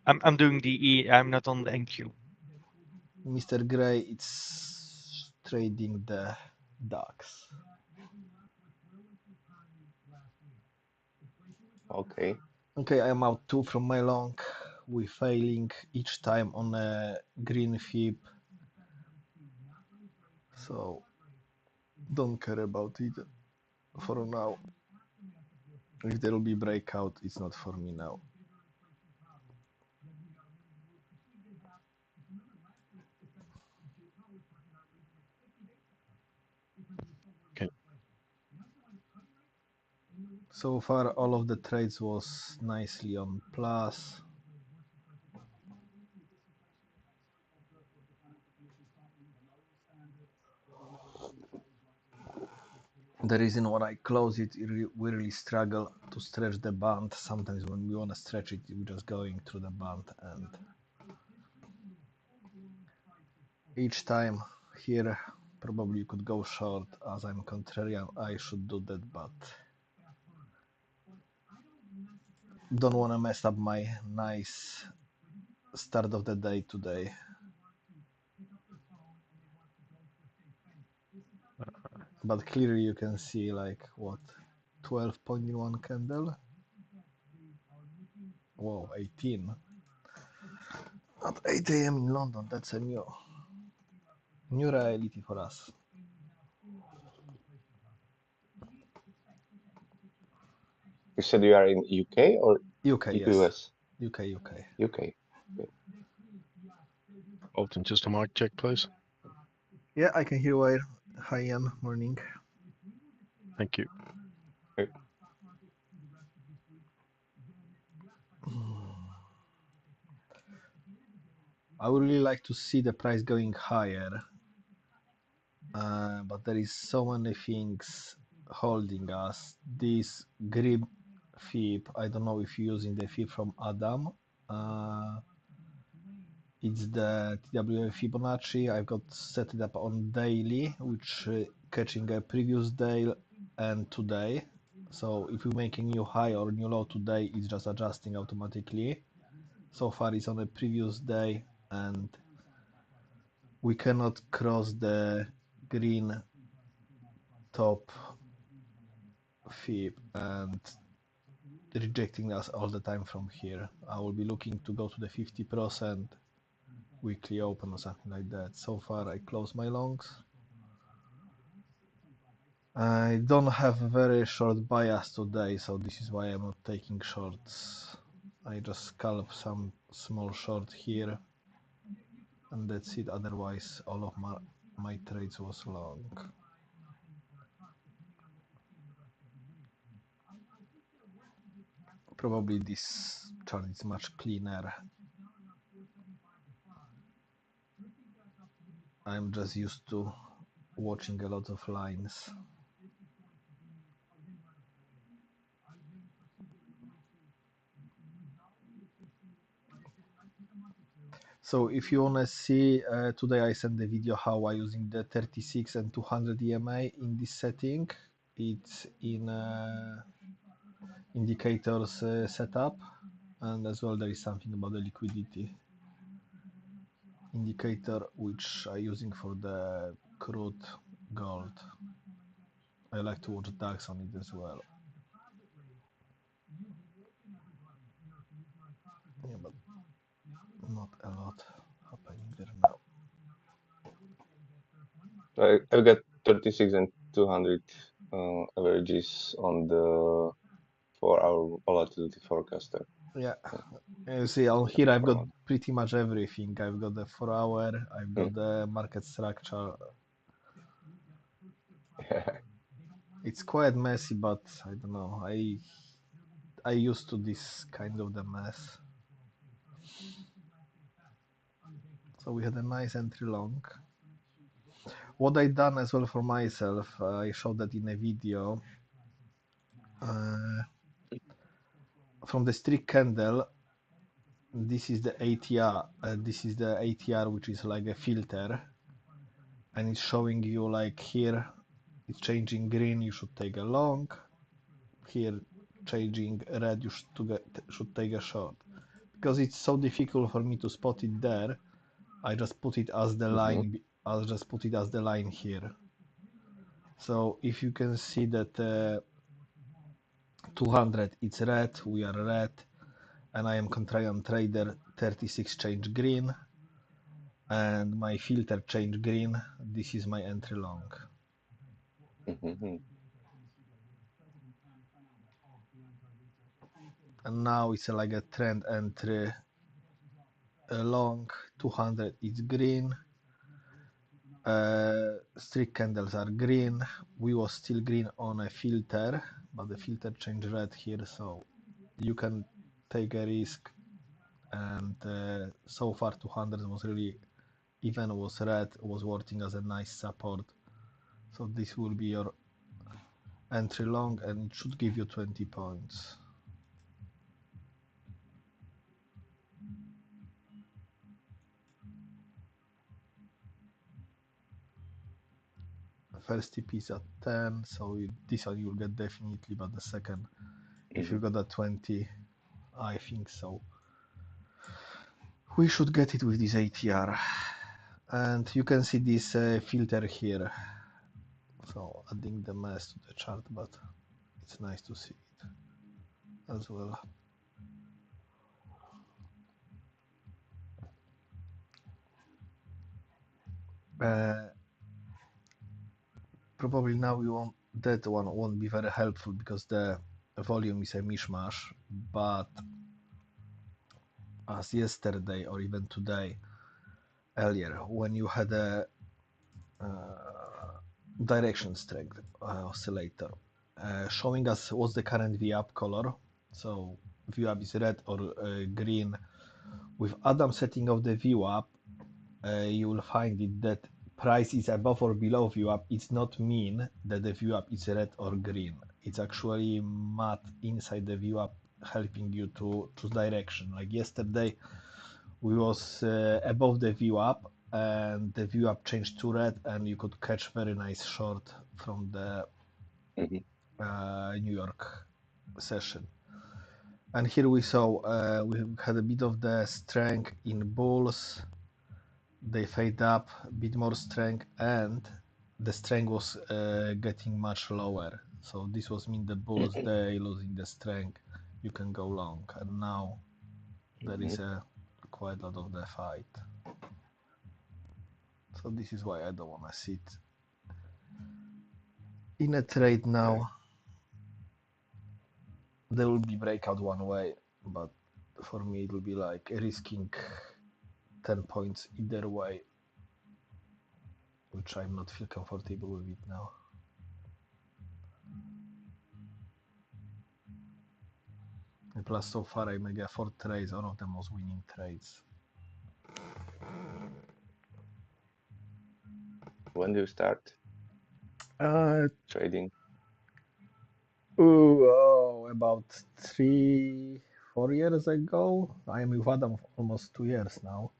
I'm doing DE. I'm not on the NQ. Mr. Gray, it's trading the ducks. Okay. Okay, I am out two from my long. We failing each time on a green fib, so don't care about it for now. If there will be breakout, it's not for me now. Okay. So far, all of the trades was nicely on plus. The reason why I close it, we really struggle to stretch the band. Sometimes when we want to stretch it, we're just going through the band, and each time here probably you could go short. As I'm contrarian, I should do that, but don't want to mess up my nice start of the day today. But clearly you can see like what 12.1 candle. Whoa, 18 at 8 a.m. in London. That's a new reality for us. You said you are in UK or UK, yes. US? UK. UK. Okay. Koltun, just a mic check, please. Yeah, I can hear where. Hi, Ian. Morning. Thank you. I would really like to see the price going higher, but there is so many things holding us. This green fib. I don't know if you're using the fib from Adam. It's the TWA Fibonacci. I've got set it up on daily, which catching a previous day and today. So if we make a new high or new low today, it's just adjusting automatically. So far it's on the previous day, and we cannot cross the green top fib and rejecting us all the time from here. I will be looking to go to the 50% weekly open or something like that. So far I close my longs. I don't have a very short bias today, so this is why I'm not taking shorts. I just scalp some small short here, and that's it. Otherwise all of my trades was long. Probably this chart is much cleaner. I'm just used to watching a lot of lines. So if you wanna see, today I sent the video how I using the 36 and 200 EMA in this setting. It's in indicators setup, and as well there is something about the liquidity indicator which I'm using for the crude gold. I like to watch DAX on it as well. Yeah, but not a lot happening there now. I got 36 and 200 averages on the 4-hour volatility forecaster. Yeah, you see on here I've got pretty much everything. I've got the 4-hour, I've got the market structure. It's quite messy, but I don't know. I used to this kind of the mess. So we had a nice entry long. What I done as well for myself, I showed that in a video. From the streak candle, this is the ATR. This is the ATR, which is like a filter, and it's showing you like here, it's changing green. You should take a long. Here, changing red. You should take a short. Because it's so difficult for me to spot it there, I just put it as the line. I'll just put it as the line here. So if you can see that 200, it's red. We are red, and I am contrarian trader. 36 change green, and my filter change green. This is my entry long. And now it's like a trend entry. Long 200 is green. Streak candles are green. We was still green on a filter, but the filter changed red here, so you can take a risk. And so far 200 was really even, was red, was working as a nice support. So this will be your entry long, and it should give you 20 points. First TP is at 10, so this one you'll get definitely, but the second, if you got a 20, I think so. We should get it with this ATR. And you can see this filter here. So adding the mess to the chart, but it's nice to see it as well. Probably now that one won't be very helpful because the volume is a mishmash, but as yesterday or even today, earlier, when you had a direction strength oscillator showing us what's the current VWAP color, so VWAP is red or green. With Adam setting of the VWAP, you will find it that price is above or below VWAP. It's not mean that the VWAP is red or green. it's actually math inside the view app helping you to choose direction. Like yesterday, we was above the view app, and the view app changed to red, and you could catch very nice short from the New York session. And here we saw we had a bit of the strength in bulls. They fade up, a bit more strength, and the strength was getting much lower. So this was mean the bulls they losing the strength. You can go long, and now there is a quite a lot of the fight. So this is why I don't wanna sit in a trade now. There will be breakout one way, but for me it will be like risking 10 points either way, which I'm not feel comfortable with it now. And plus, so far I made 4 trades, all of them was winning trades. When do you start trading? About 3-4 years ago. I am with Adam almost 2 years now.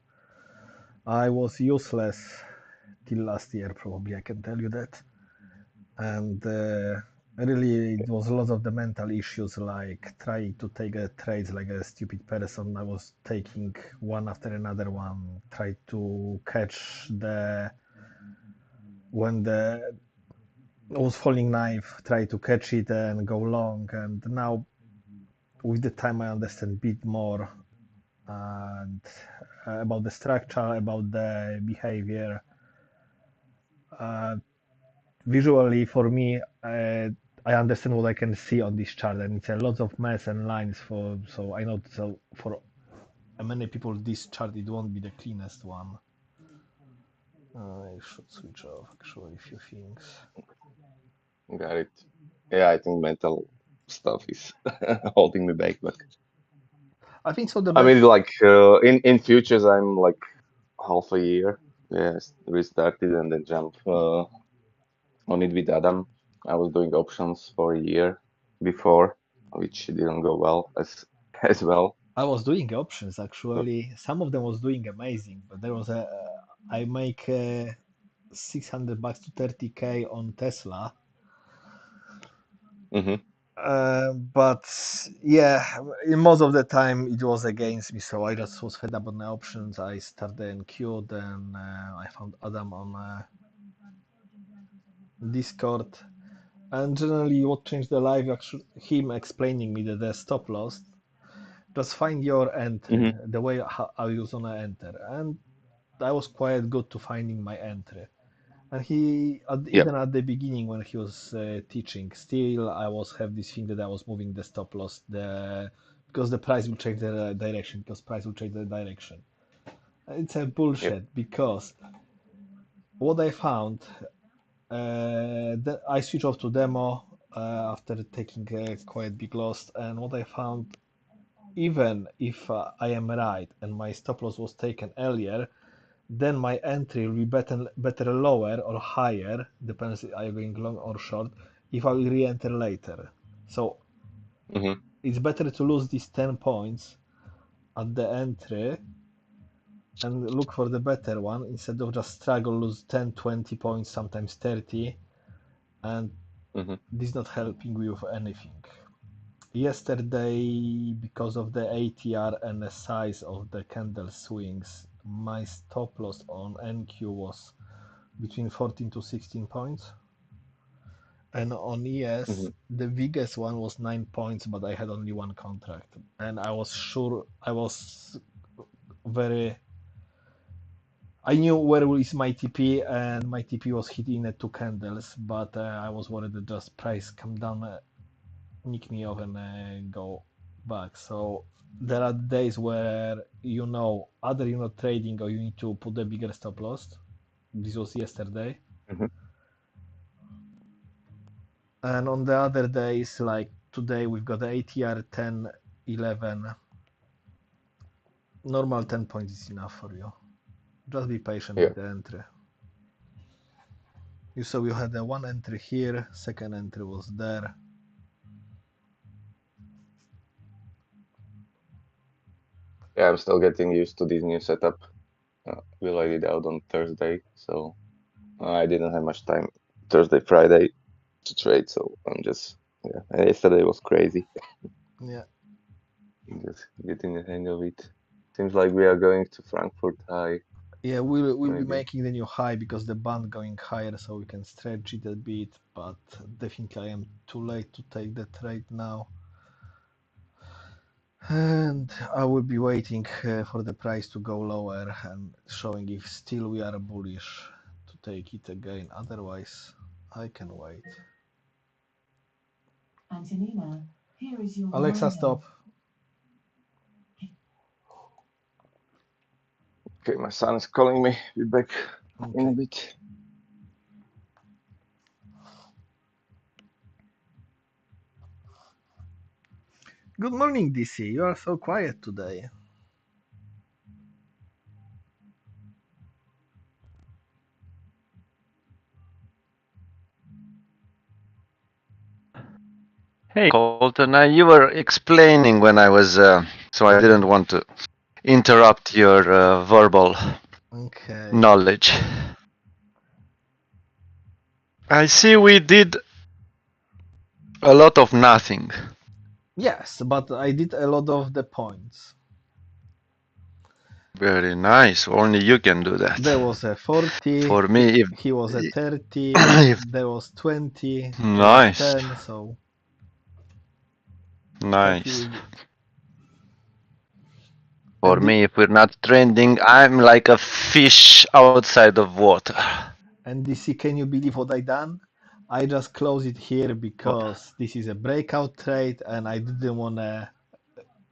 I was useless till last year, probably, I can tell you that. And really, it was a lot of the mental issues, like trying to take trades like a stupid person. I was taking one after another one, try to catch when the was falling knife, try to catch it and go long. And now, with the time, I understand a bit more and about the structure, about the behavior. Visually, for me, I understand what I can see on this chart, and it's a lot of mess and lines. So I know so for many people, this chart it won't be the cleanest one. I should switch off actually a few things. Got it. Yeah, I think mental stuff is holding me back, but I think so. I mean, like in futures, I'm like half a year. Yes, restarted and then jump on it with Adam. I was doing options for a year before, which didn't go well as well. I was doing options actually. Some of them was doing amazing, but there was I make $600 to 30K on Tesla. But yeah, in most of the time it was against me, so I just was fed up on the options. I started NQ, then I found Adam on Discord, and generally what changed the life actually him explaining me that the stop loss. Just find your entry, the way how you gonna enter, and I was quite good to finding my entry. And he, even at the beginning when he was teaching, still I was have this thing that I was moving the stop loss, because the price will change the direction, because price will change the direction. It's a bullshit because what I found, I switched off to demo after taking a quite big loss, and what I found, even if I am right and my stop loss was taken earlier, then my entry will be better lower or higher, depends if I'm going long or short, if I will re-enter later. So it's better to lose these 10 points at the entry and look for the better one instead of just struggle, lose 10, 20 points, sometimes 30, and this not helping you with anything. Yesterday, because of the ATR and the size of the candle swings, my stop loss on NQ was between 14 to 16 points. And on ES, the biggest one was 9 points, but I had only one contract. And I was sure, I knew where is my TP, and my TP was hitting at 2 candles, but I was worried that just price come down, nick me off and go back. So there are days where either you're not trading or you need to put a bigger stop loss. This was yesterday. And on the other days, like today, we've got the ATR 10, 11. Normal 10 points is enough for you. Just be patient with the entry. You saw you had one entry here, second entry was there. Yeah, I'm still getting used to this new setup. We laid it out on Thursday, so I didn't have much time Thursday, Friday to trade, so I'm just yeah. And yesterday was crazy. Yeah. Just getting the hang of it. Seems like we are going to Frankfurt High, Yeah, we'll be maybe. making the new high because the band going higher, so we can stretch it a bit. But definitely, I am too late to take the trade now, and I will be waiting for the price to go lower and showing if still we are bullish to take it again. Otherwise, I can wait. Antonina, here is your Alexa, reminder. stop. Okay, my son is calling me. Be back in a Okay. bit. Good morning, DC. You are so quiet today. Hey, Colton, you were explaining when I was, so I didn't want to interrupt your verbal Okay. knowledge. I see we did a lot of nothing. Yes, but I did a lot of the points. Very nice. Only you can do There that. was a 40, For me, he was a 30, if there was 20, I was nice, 10, so pretty nice. easy. For And the, me, if we're not trending, I'm like a fish outside of water. and DC, can you believe what I done? I just closed it here What? because this is a breakout trade and I didn't wanna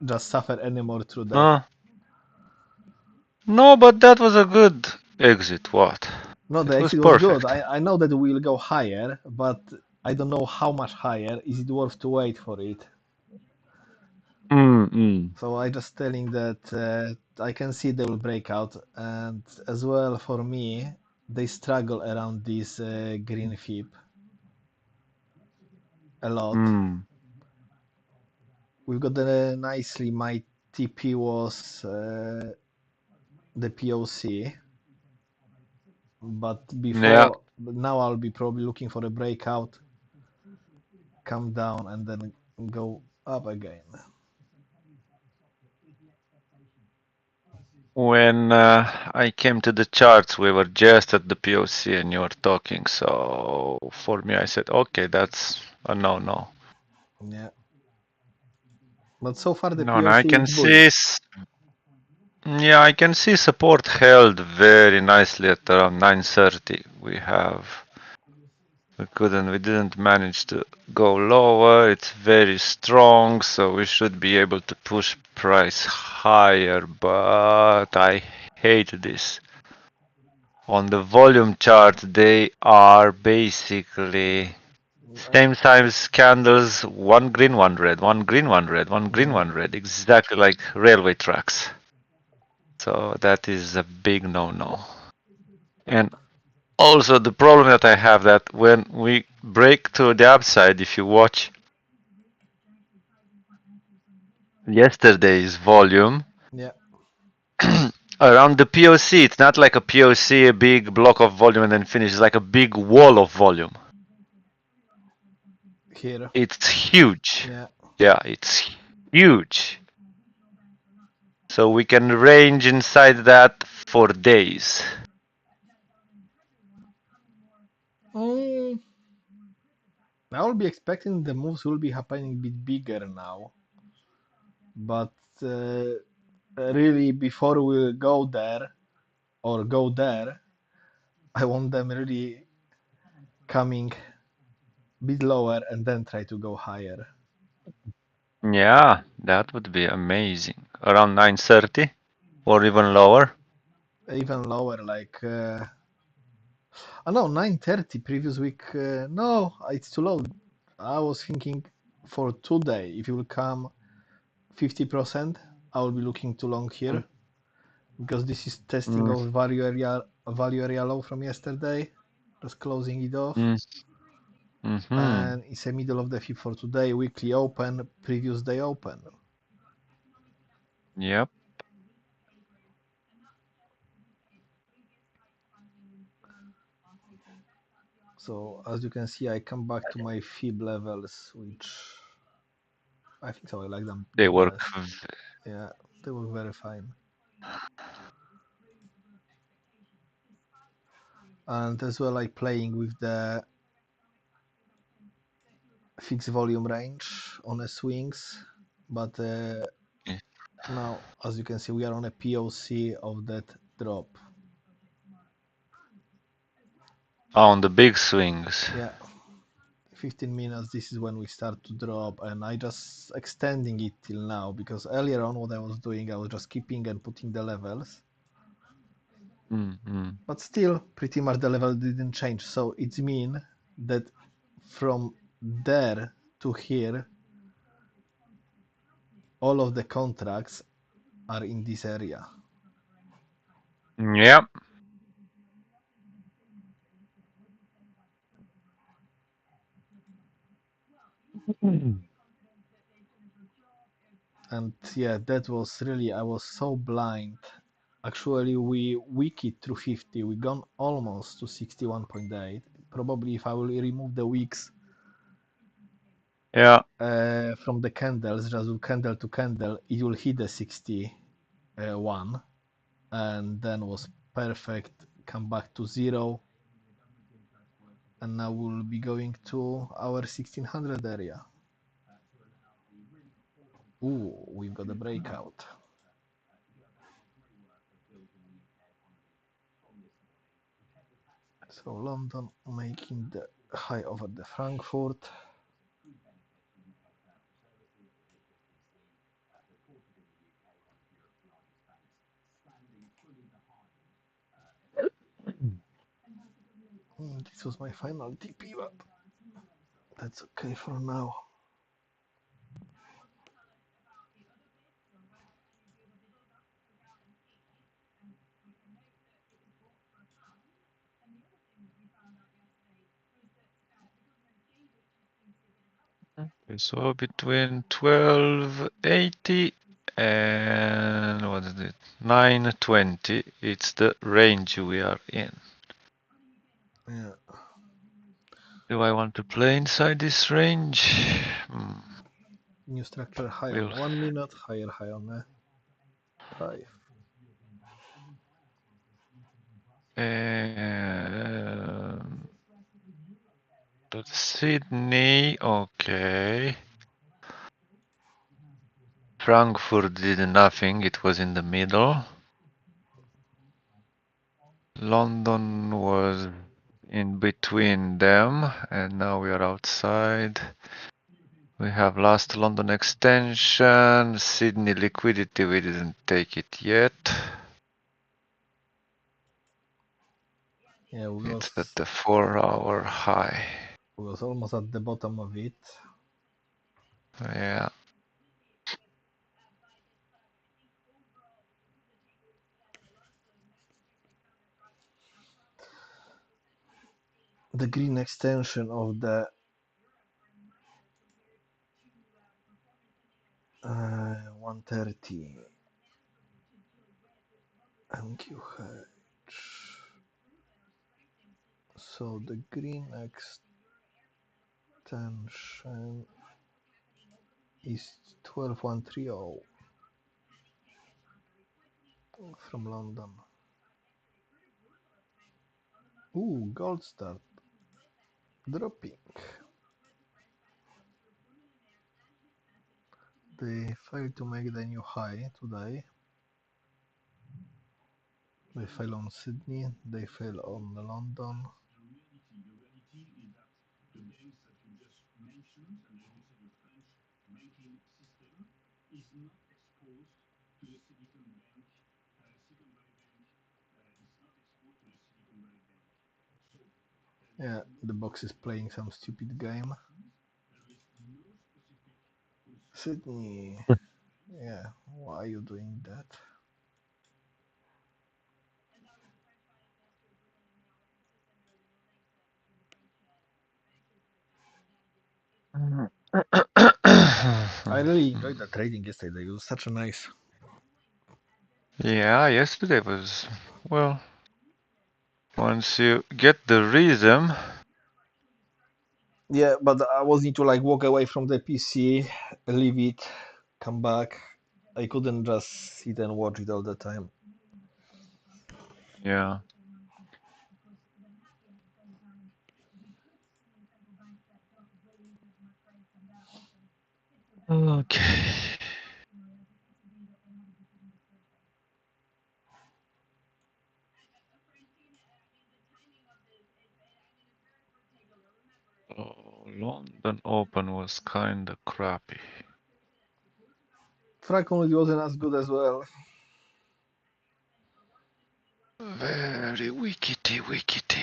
just suffer anymore through that. Uh, no, but that was a good exit. What? No, the It was exit was good. perfect. I know that we will go higher, but I don't know how much higher. Is it worth to wait for it? Mm-mm. So I just telling that I can see they will break out, and as well for me, they struggle around this green fib a lot. Mm. We've got the nicely. My TP was the POC, but Yeah. before now I'll be probably looking for a breakout, come down, and then go up again. When I came to the charts, we were just at the POC and you were talking. So for me, I said, okay, that's a no-no. Yeah, but so far the No, and I POC can is see, bullish. yeah, I can see support held very nicely at around 930. We didn't manage to go lower. It's very strong, so we should be able to push price higher, but I hate this. On the volume chart, they are basically same size candles, one green, one red, one green, one red, one green, Yeah, one red, exactly like railway tracks. So that is a big no-no. And also the problem that I have that when we break to the upside, if you watch yesterday's volume, yeah, around the POC, it's not like a POC, a big block of volume and then finish. It's like a big wall of volume. here. It's huge. Yeah. Yeah, it's huge. So we can range inside that for days. Mm, I will be expecting the moves will be happening a bit bigger now, but really before we go there or go there, I want them really coming a bit lower and then try to go higher. Yeah, that would be amazing. Around 930 or even lower. Even lower, like I know 930 previous week. No, it's too low. I was thinking for today, if you will come 50%, I will be looking too long here because this is testing Mm, of value area low from yesterday, just closing it off, mm, mm-hmm. and it's a middle of the fib for today, weekly open, previous day open. Yep. So as you can see, I come back to my fib levels, which I think so I like them They the work. best. Yeah, they work very fine. And as well, like playing with the fixed volume range on the swings, but Yeah. now as you can see, we are on a POC of that drop. On the big swings. Yeah, 15 minutes, this is when we start to drop, and I just extending it till now, because earlier on what I was doing, I was just keeping and putting the levels, Mm-hmm. but still pretty much the level didn't change. So it's mean that from there to here, all of the contracts are in this area. Yep. And yeah, that was really, I was so blind. Actually, we wicked through 50. We gone almost to 61.8. Probably if I will remove the wicks Yeah. from the candles, just do candle to candle, it will hit the 61, and then was perfect. Come back to 0, and now we'll be going to our 1600 area. Ooh, we've got a breakout. So London making the high over the Frankfurt. This was my final TP, but that's okay for now. So between 1280 and what is it? 920. It's the range we are in. Yeah. Do I want to play inside this range? New structure high We'll on 1 minute, higher high on a 5. That's Sydney, okay. Frankfurt did nothing, it was in the middle. London was in between them, and now we are outside. We have last London extension, Sydney liquidity, we didn't take it yet. Yeah, It's at the 4-hour high. we was almost at the bottom of it. Yeah. The green extension of the 130 MQH. So the green extension is 12130 from London. Ooh, gold start dropping. They failed to make the new high today. They fail on Sydney, they fail on London. The reality is that the banks that you just mentioned, and I would say the French banking system, is not exposed to the Silicon Bank. Silicon Valley Bank is not exposed to the Silicon Valley Bank. So Yeah, the box is playing some stupid game. there is no specific Sydney, yeah, why are you doing that? I really enjoyed the trading yesterday. It was such a nice. Yeah, yesterday was, well, Once you get the rhythm, Yeah, but I was need to like walk away from the PC, leave it, come back. I couldn't just sit and watch it all the time. yeah. Okay. Oh, London Open was kinda crappy. Frank wasn't as good as well. Very wickety wickety.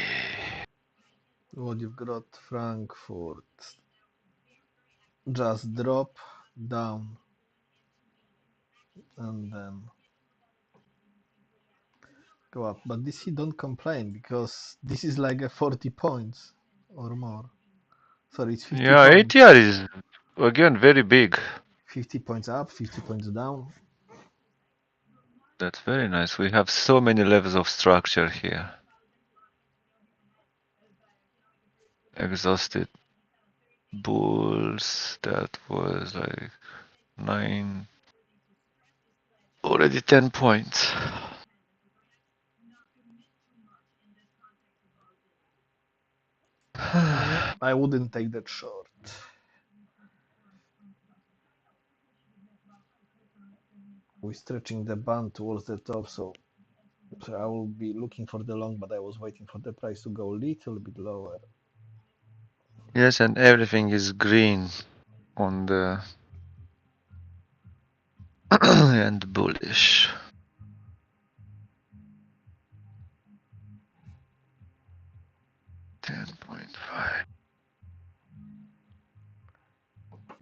What you've got, Frankfurt. Just drop down and then go up. But this he don't complain because this is like a 40 points or more. Sorry, it's 50 Yeah, points. ATR is again very big. 50 points up, 50 points down. That's very nice. We have so many levels of structure here. Exhausted bulls. That was like 9. Already 10 points. I wouldn't take that short. We're stretching the band towards the top, so I will be looking for the long, but I was waiting for the price to go a little bit lower. Yes, and everything is green on the and bullish. 10.5.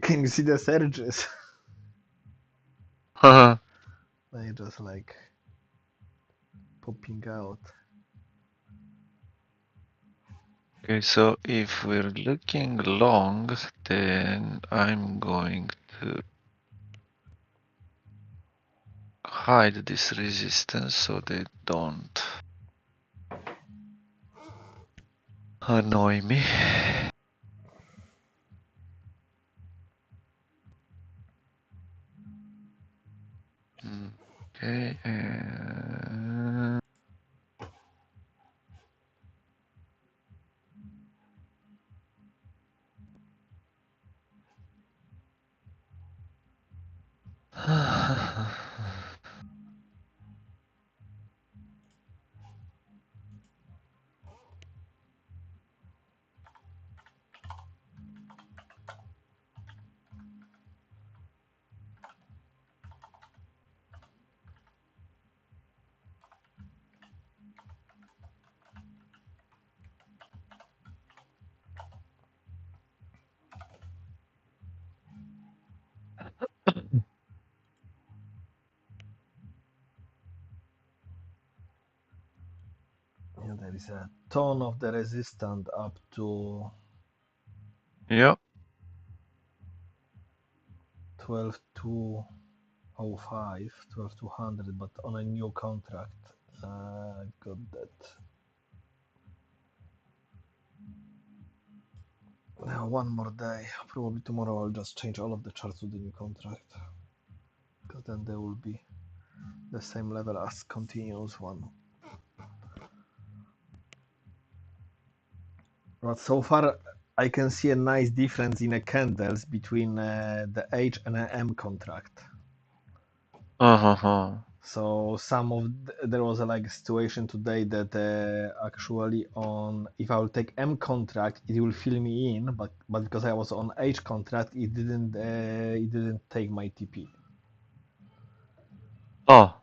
Can you see the surges? Haha. They just like popping out. Okay, so if we're looking long, then I'm going to hide this resistance so they don't annoy me. Okay, and Yeah, there is a ton of the resistance up to yeah. 12,205, 12,200, but on a new contract. Got that. Now one more day. Probably tomorrow I'll just change all of the charts to the new contract. Because then they will be the same level as continuous one. But so far I can see a nice difference in the candles between the H and the M contract. Uh-huh. So there was a like situation today that actually on if I will take M contract it will fill me in, but because I was on H contract it didn't take my TP. Oh,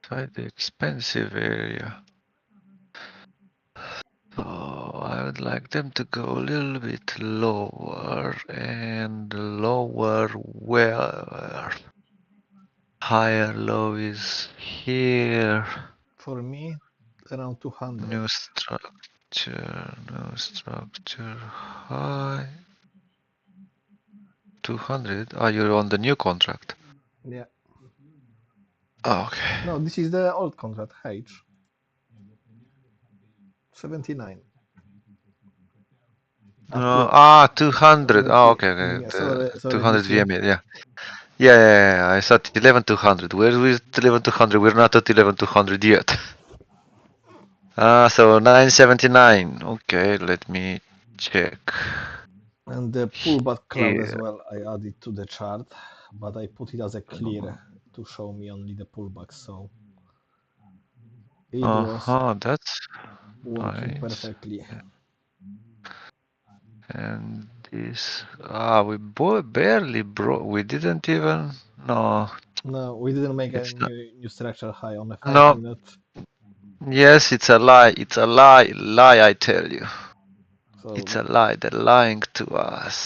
quite the expensive area. So I would like them to go a little bit lower and lower where higher low is here. For me, around 200. New structure high. 200. Are you on the new contract? Yeah. Oh, okay. No, this is the old contract, H. 79. Up to 200. Oh, 20. okay, okay. Yeah, The sorry, 200 this year. VMA, yeah. Yeah, yeah, yeah. I thought 11200. Where is 11200? We're not at 11200 yet. So 979. Okay, let me check And the pullback cloud as here. well, I added to the chart, but I put it as a clear to show me only the pullback, so it was Uh-huh, that's working nice. perfectly. And this, we barely broke. We didn't even. No, No, we didn't make a it's not. new structure high on a 5 No. minute. Yes, it's a lie. It's a lie. Lie, I tell you. It's So a lie. They're lying to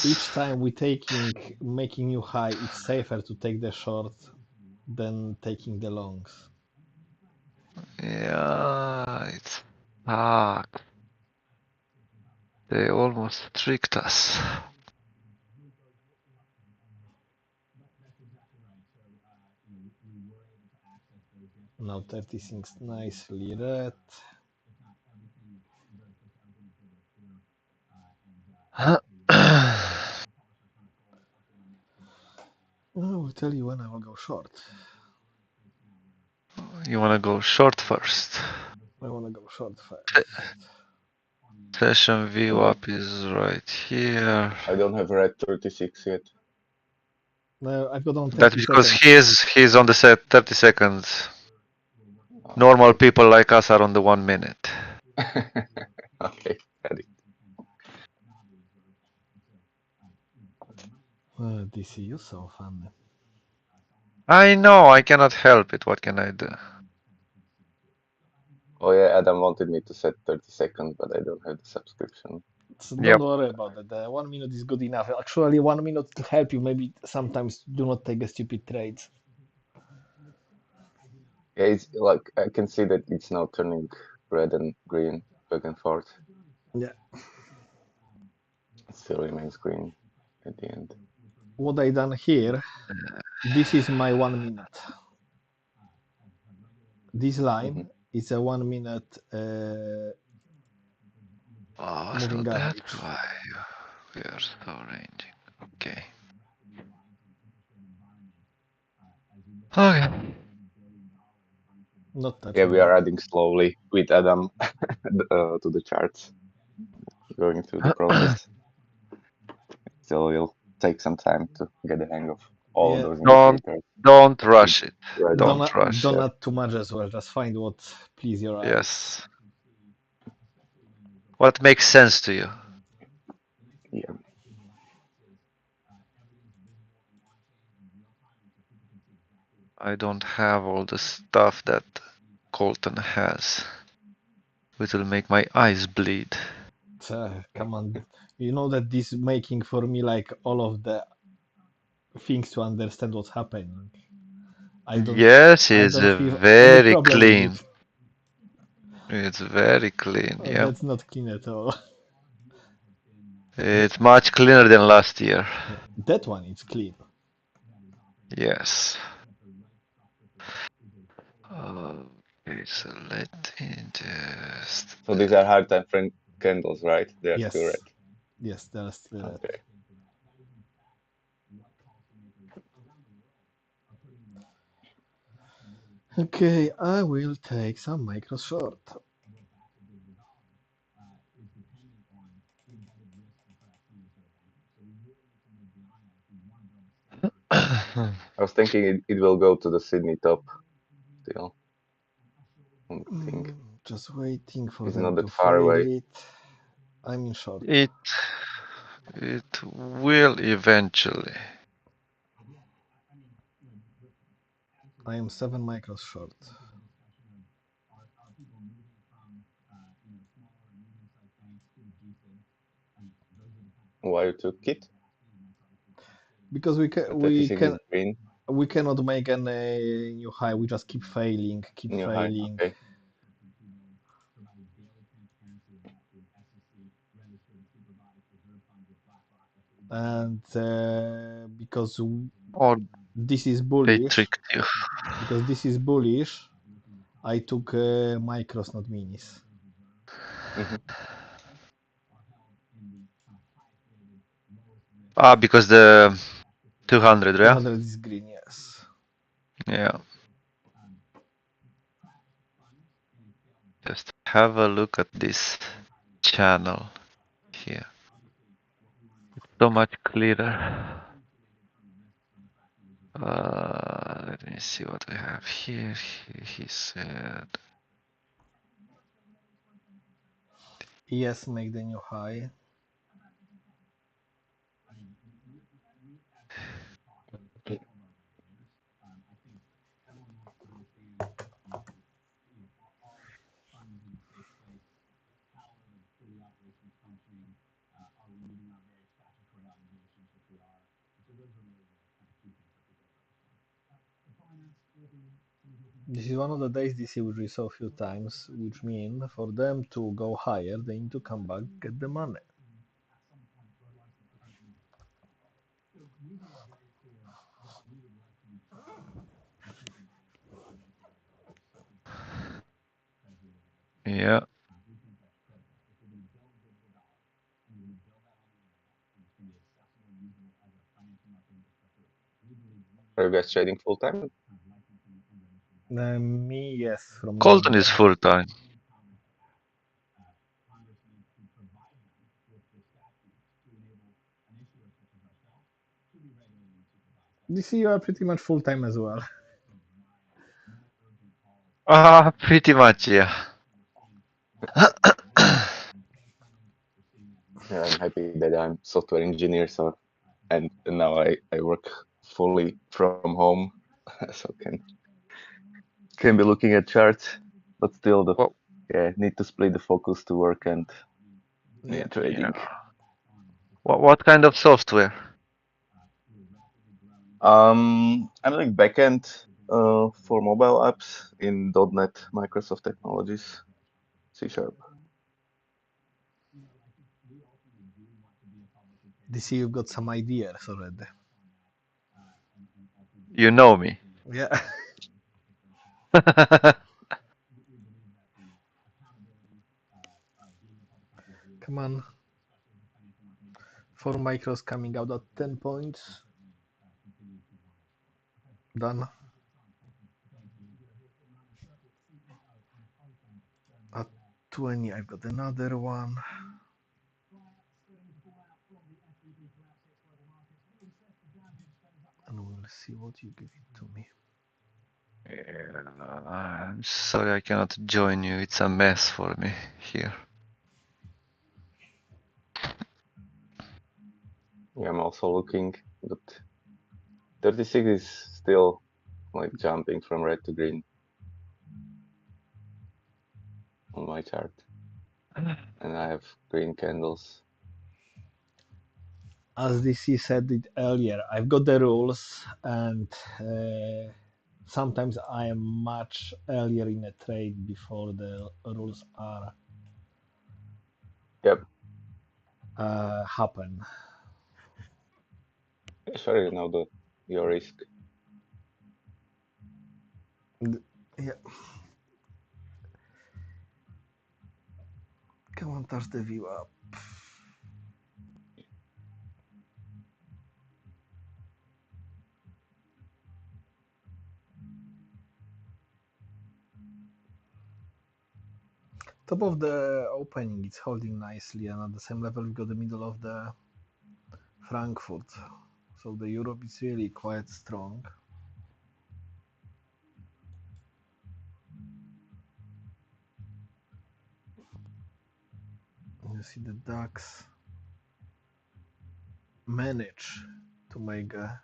each us. time we making new high, it's safer to take the short than taking the longs. Yeah, it's fuck. They almost tricked us. Now 36 nicely red. I will tell you when I will go short. You wanna go short first? I want to go short first. Session view up is right here. I don't have red 36 yet. No, I've got on That's 30 because seconds. he's on the set 30 seconds. Normal people like us are on the 1 minute. Okay, got it. DC, you're so funny. I know, I cannot help it. What can I do? Oh yeah, Adam wanted me to set 30 seconds, but I don't have the subscription. So don't Yep. worry about that. The 1 minute is good enough. Actually, 1 minute to help you. Maybe sometimes do not take a stupid trades. Yeah, it's like I can see that it's now turning red and green back and forth. Yeah. It still remains green at the end. What I done here, this is my 1 minute. This line is a 1 minute Oh, so moving that's average. why we are so ranging. Okay. Okay. Not Yeah, touching we are that. adding slowly with Adam to the charts, going through the process. Still will take some time to get the hang of all Yeah. those Don't indicators. don't rush it. Red and Don't rush Don't it. yeah, add too much as well. Just find what please your eyes. Yes. What makes sense to you? yeah. I don't have all the stuff that Colton has, which will make my eyes bleed. Come on. You know that this making for me like all of the things to understand what's happening. I don't Yes, I it's don't feel any very problem with clean. it. It's very clean, yeah. That's not clean at all. It's much cleaner than last year. Yeah, that one is clean. Yes. Okay, so let me just. So these are hard time frame candles, right? They are still Yes. red. Yes, that's still red. Okay. Okay, I will take some micro short. I was thinking it will go to the Sydney top still. I think Just waiting for it's them not to that far fail away. it. I'm in short. It will eventually. I am 7 micros short. Why you took it? Because At 36 is green. we cannot make any new high. We just keep failing, keep New high. failing. Okay. and because Or this is they bullish, tricked you. I took micros, not minis. Mhm. Ah, because the 200, yeah? 200 is green, yes. Yeah. Just have a look at this channel here. It's so much clearer. Let me see what we have here. He said, Yes, make the new high. This is one of the days DC will resolve a few times, which mean for them to go higher, they need to come back, get the money. yeah. Are you guys trading full time? Me, yes, from Koltun November. is full time. DC, you are pretty much full time as well. Ah, pretty much, yeah. Yeah, I'm happy that I'm software engineer, so and now I work fully from home, so can be looking at charts, but still the What? yeah need to split the focus to work and Yeah. trading. Yeah. What kind of software? I'm doing backend for mobile apps in .NET Microsoft Technologies, C Sharp. DC, you've got some ideas already. You know me. Yeah. Come on. 4 micros coming out at 10 points. Done. At 20, I've got another one. And we'll see what you give it to me. Yeah, I'm sorry I cannot join you. It's a mess for me here. Yeah, I'm also looking, but 36 is still like jumping from red to green on my chart, and I have green candles. As DC said it earlier, I've got the rules, and sometimes I am much earlier in a trade before the rules are Yep, happen. yeah, sure, you know the your risk. Yeah. Come on, touch the view up. Top of the opening, it's holding nicely, and at the same level, we got the middle of the Frankfurt. So the Europe is really quite strong. You see the DAX manage to make a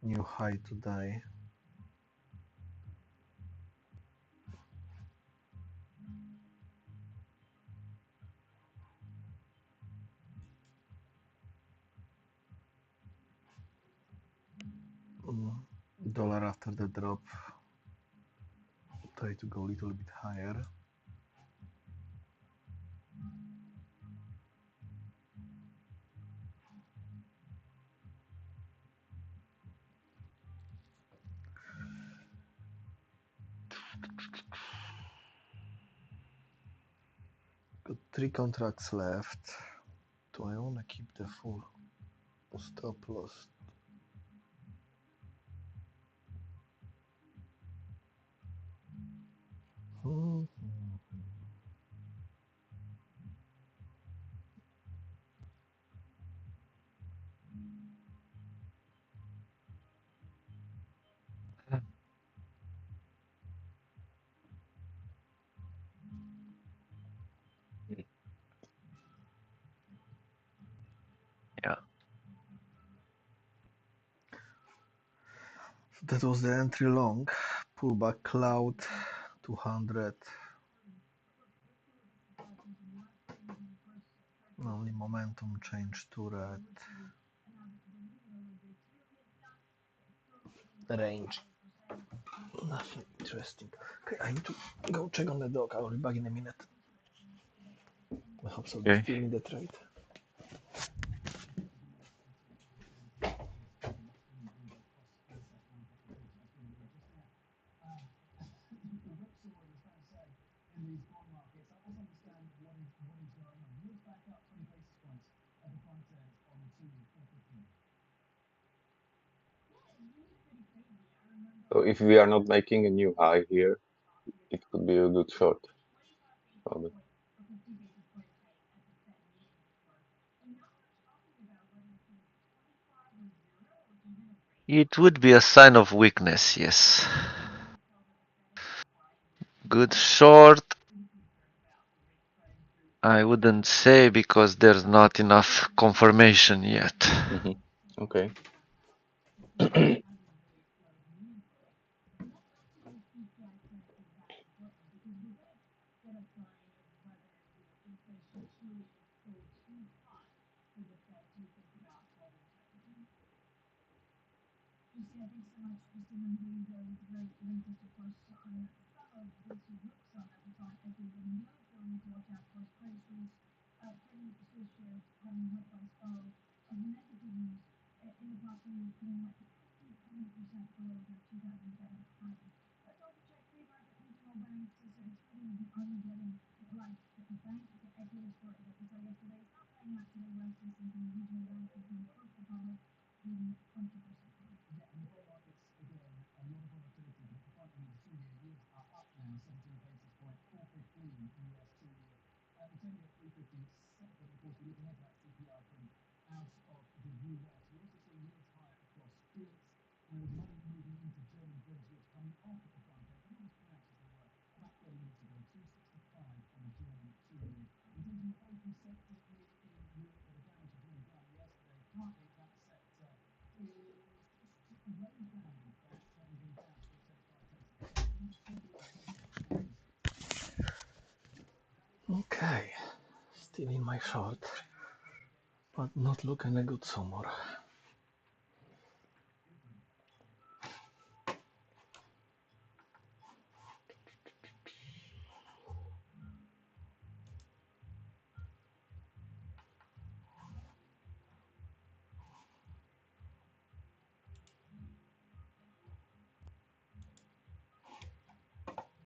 new high today. Dollar after the drop, try to go a little bit higher. Got 3 contracts left. Do I want to keep the full stop loss? Hmm. Yeah. So that was the entry long. Pullback cloud 200. Only momentum change to red. Range. Nothing interesting. Okay, I need to go check on the dog. I will be back in a minute. I hope so. Okay. Still in the trade. So if we are not making a new high here, it could be a good short. Probably. It would be a sign of weakness, yes. Good short. I wouldn't say because there's not enough confirmation yet. Mm-hmm. Okay. Okay, still in my short, but not looking a good somewhere.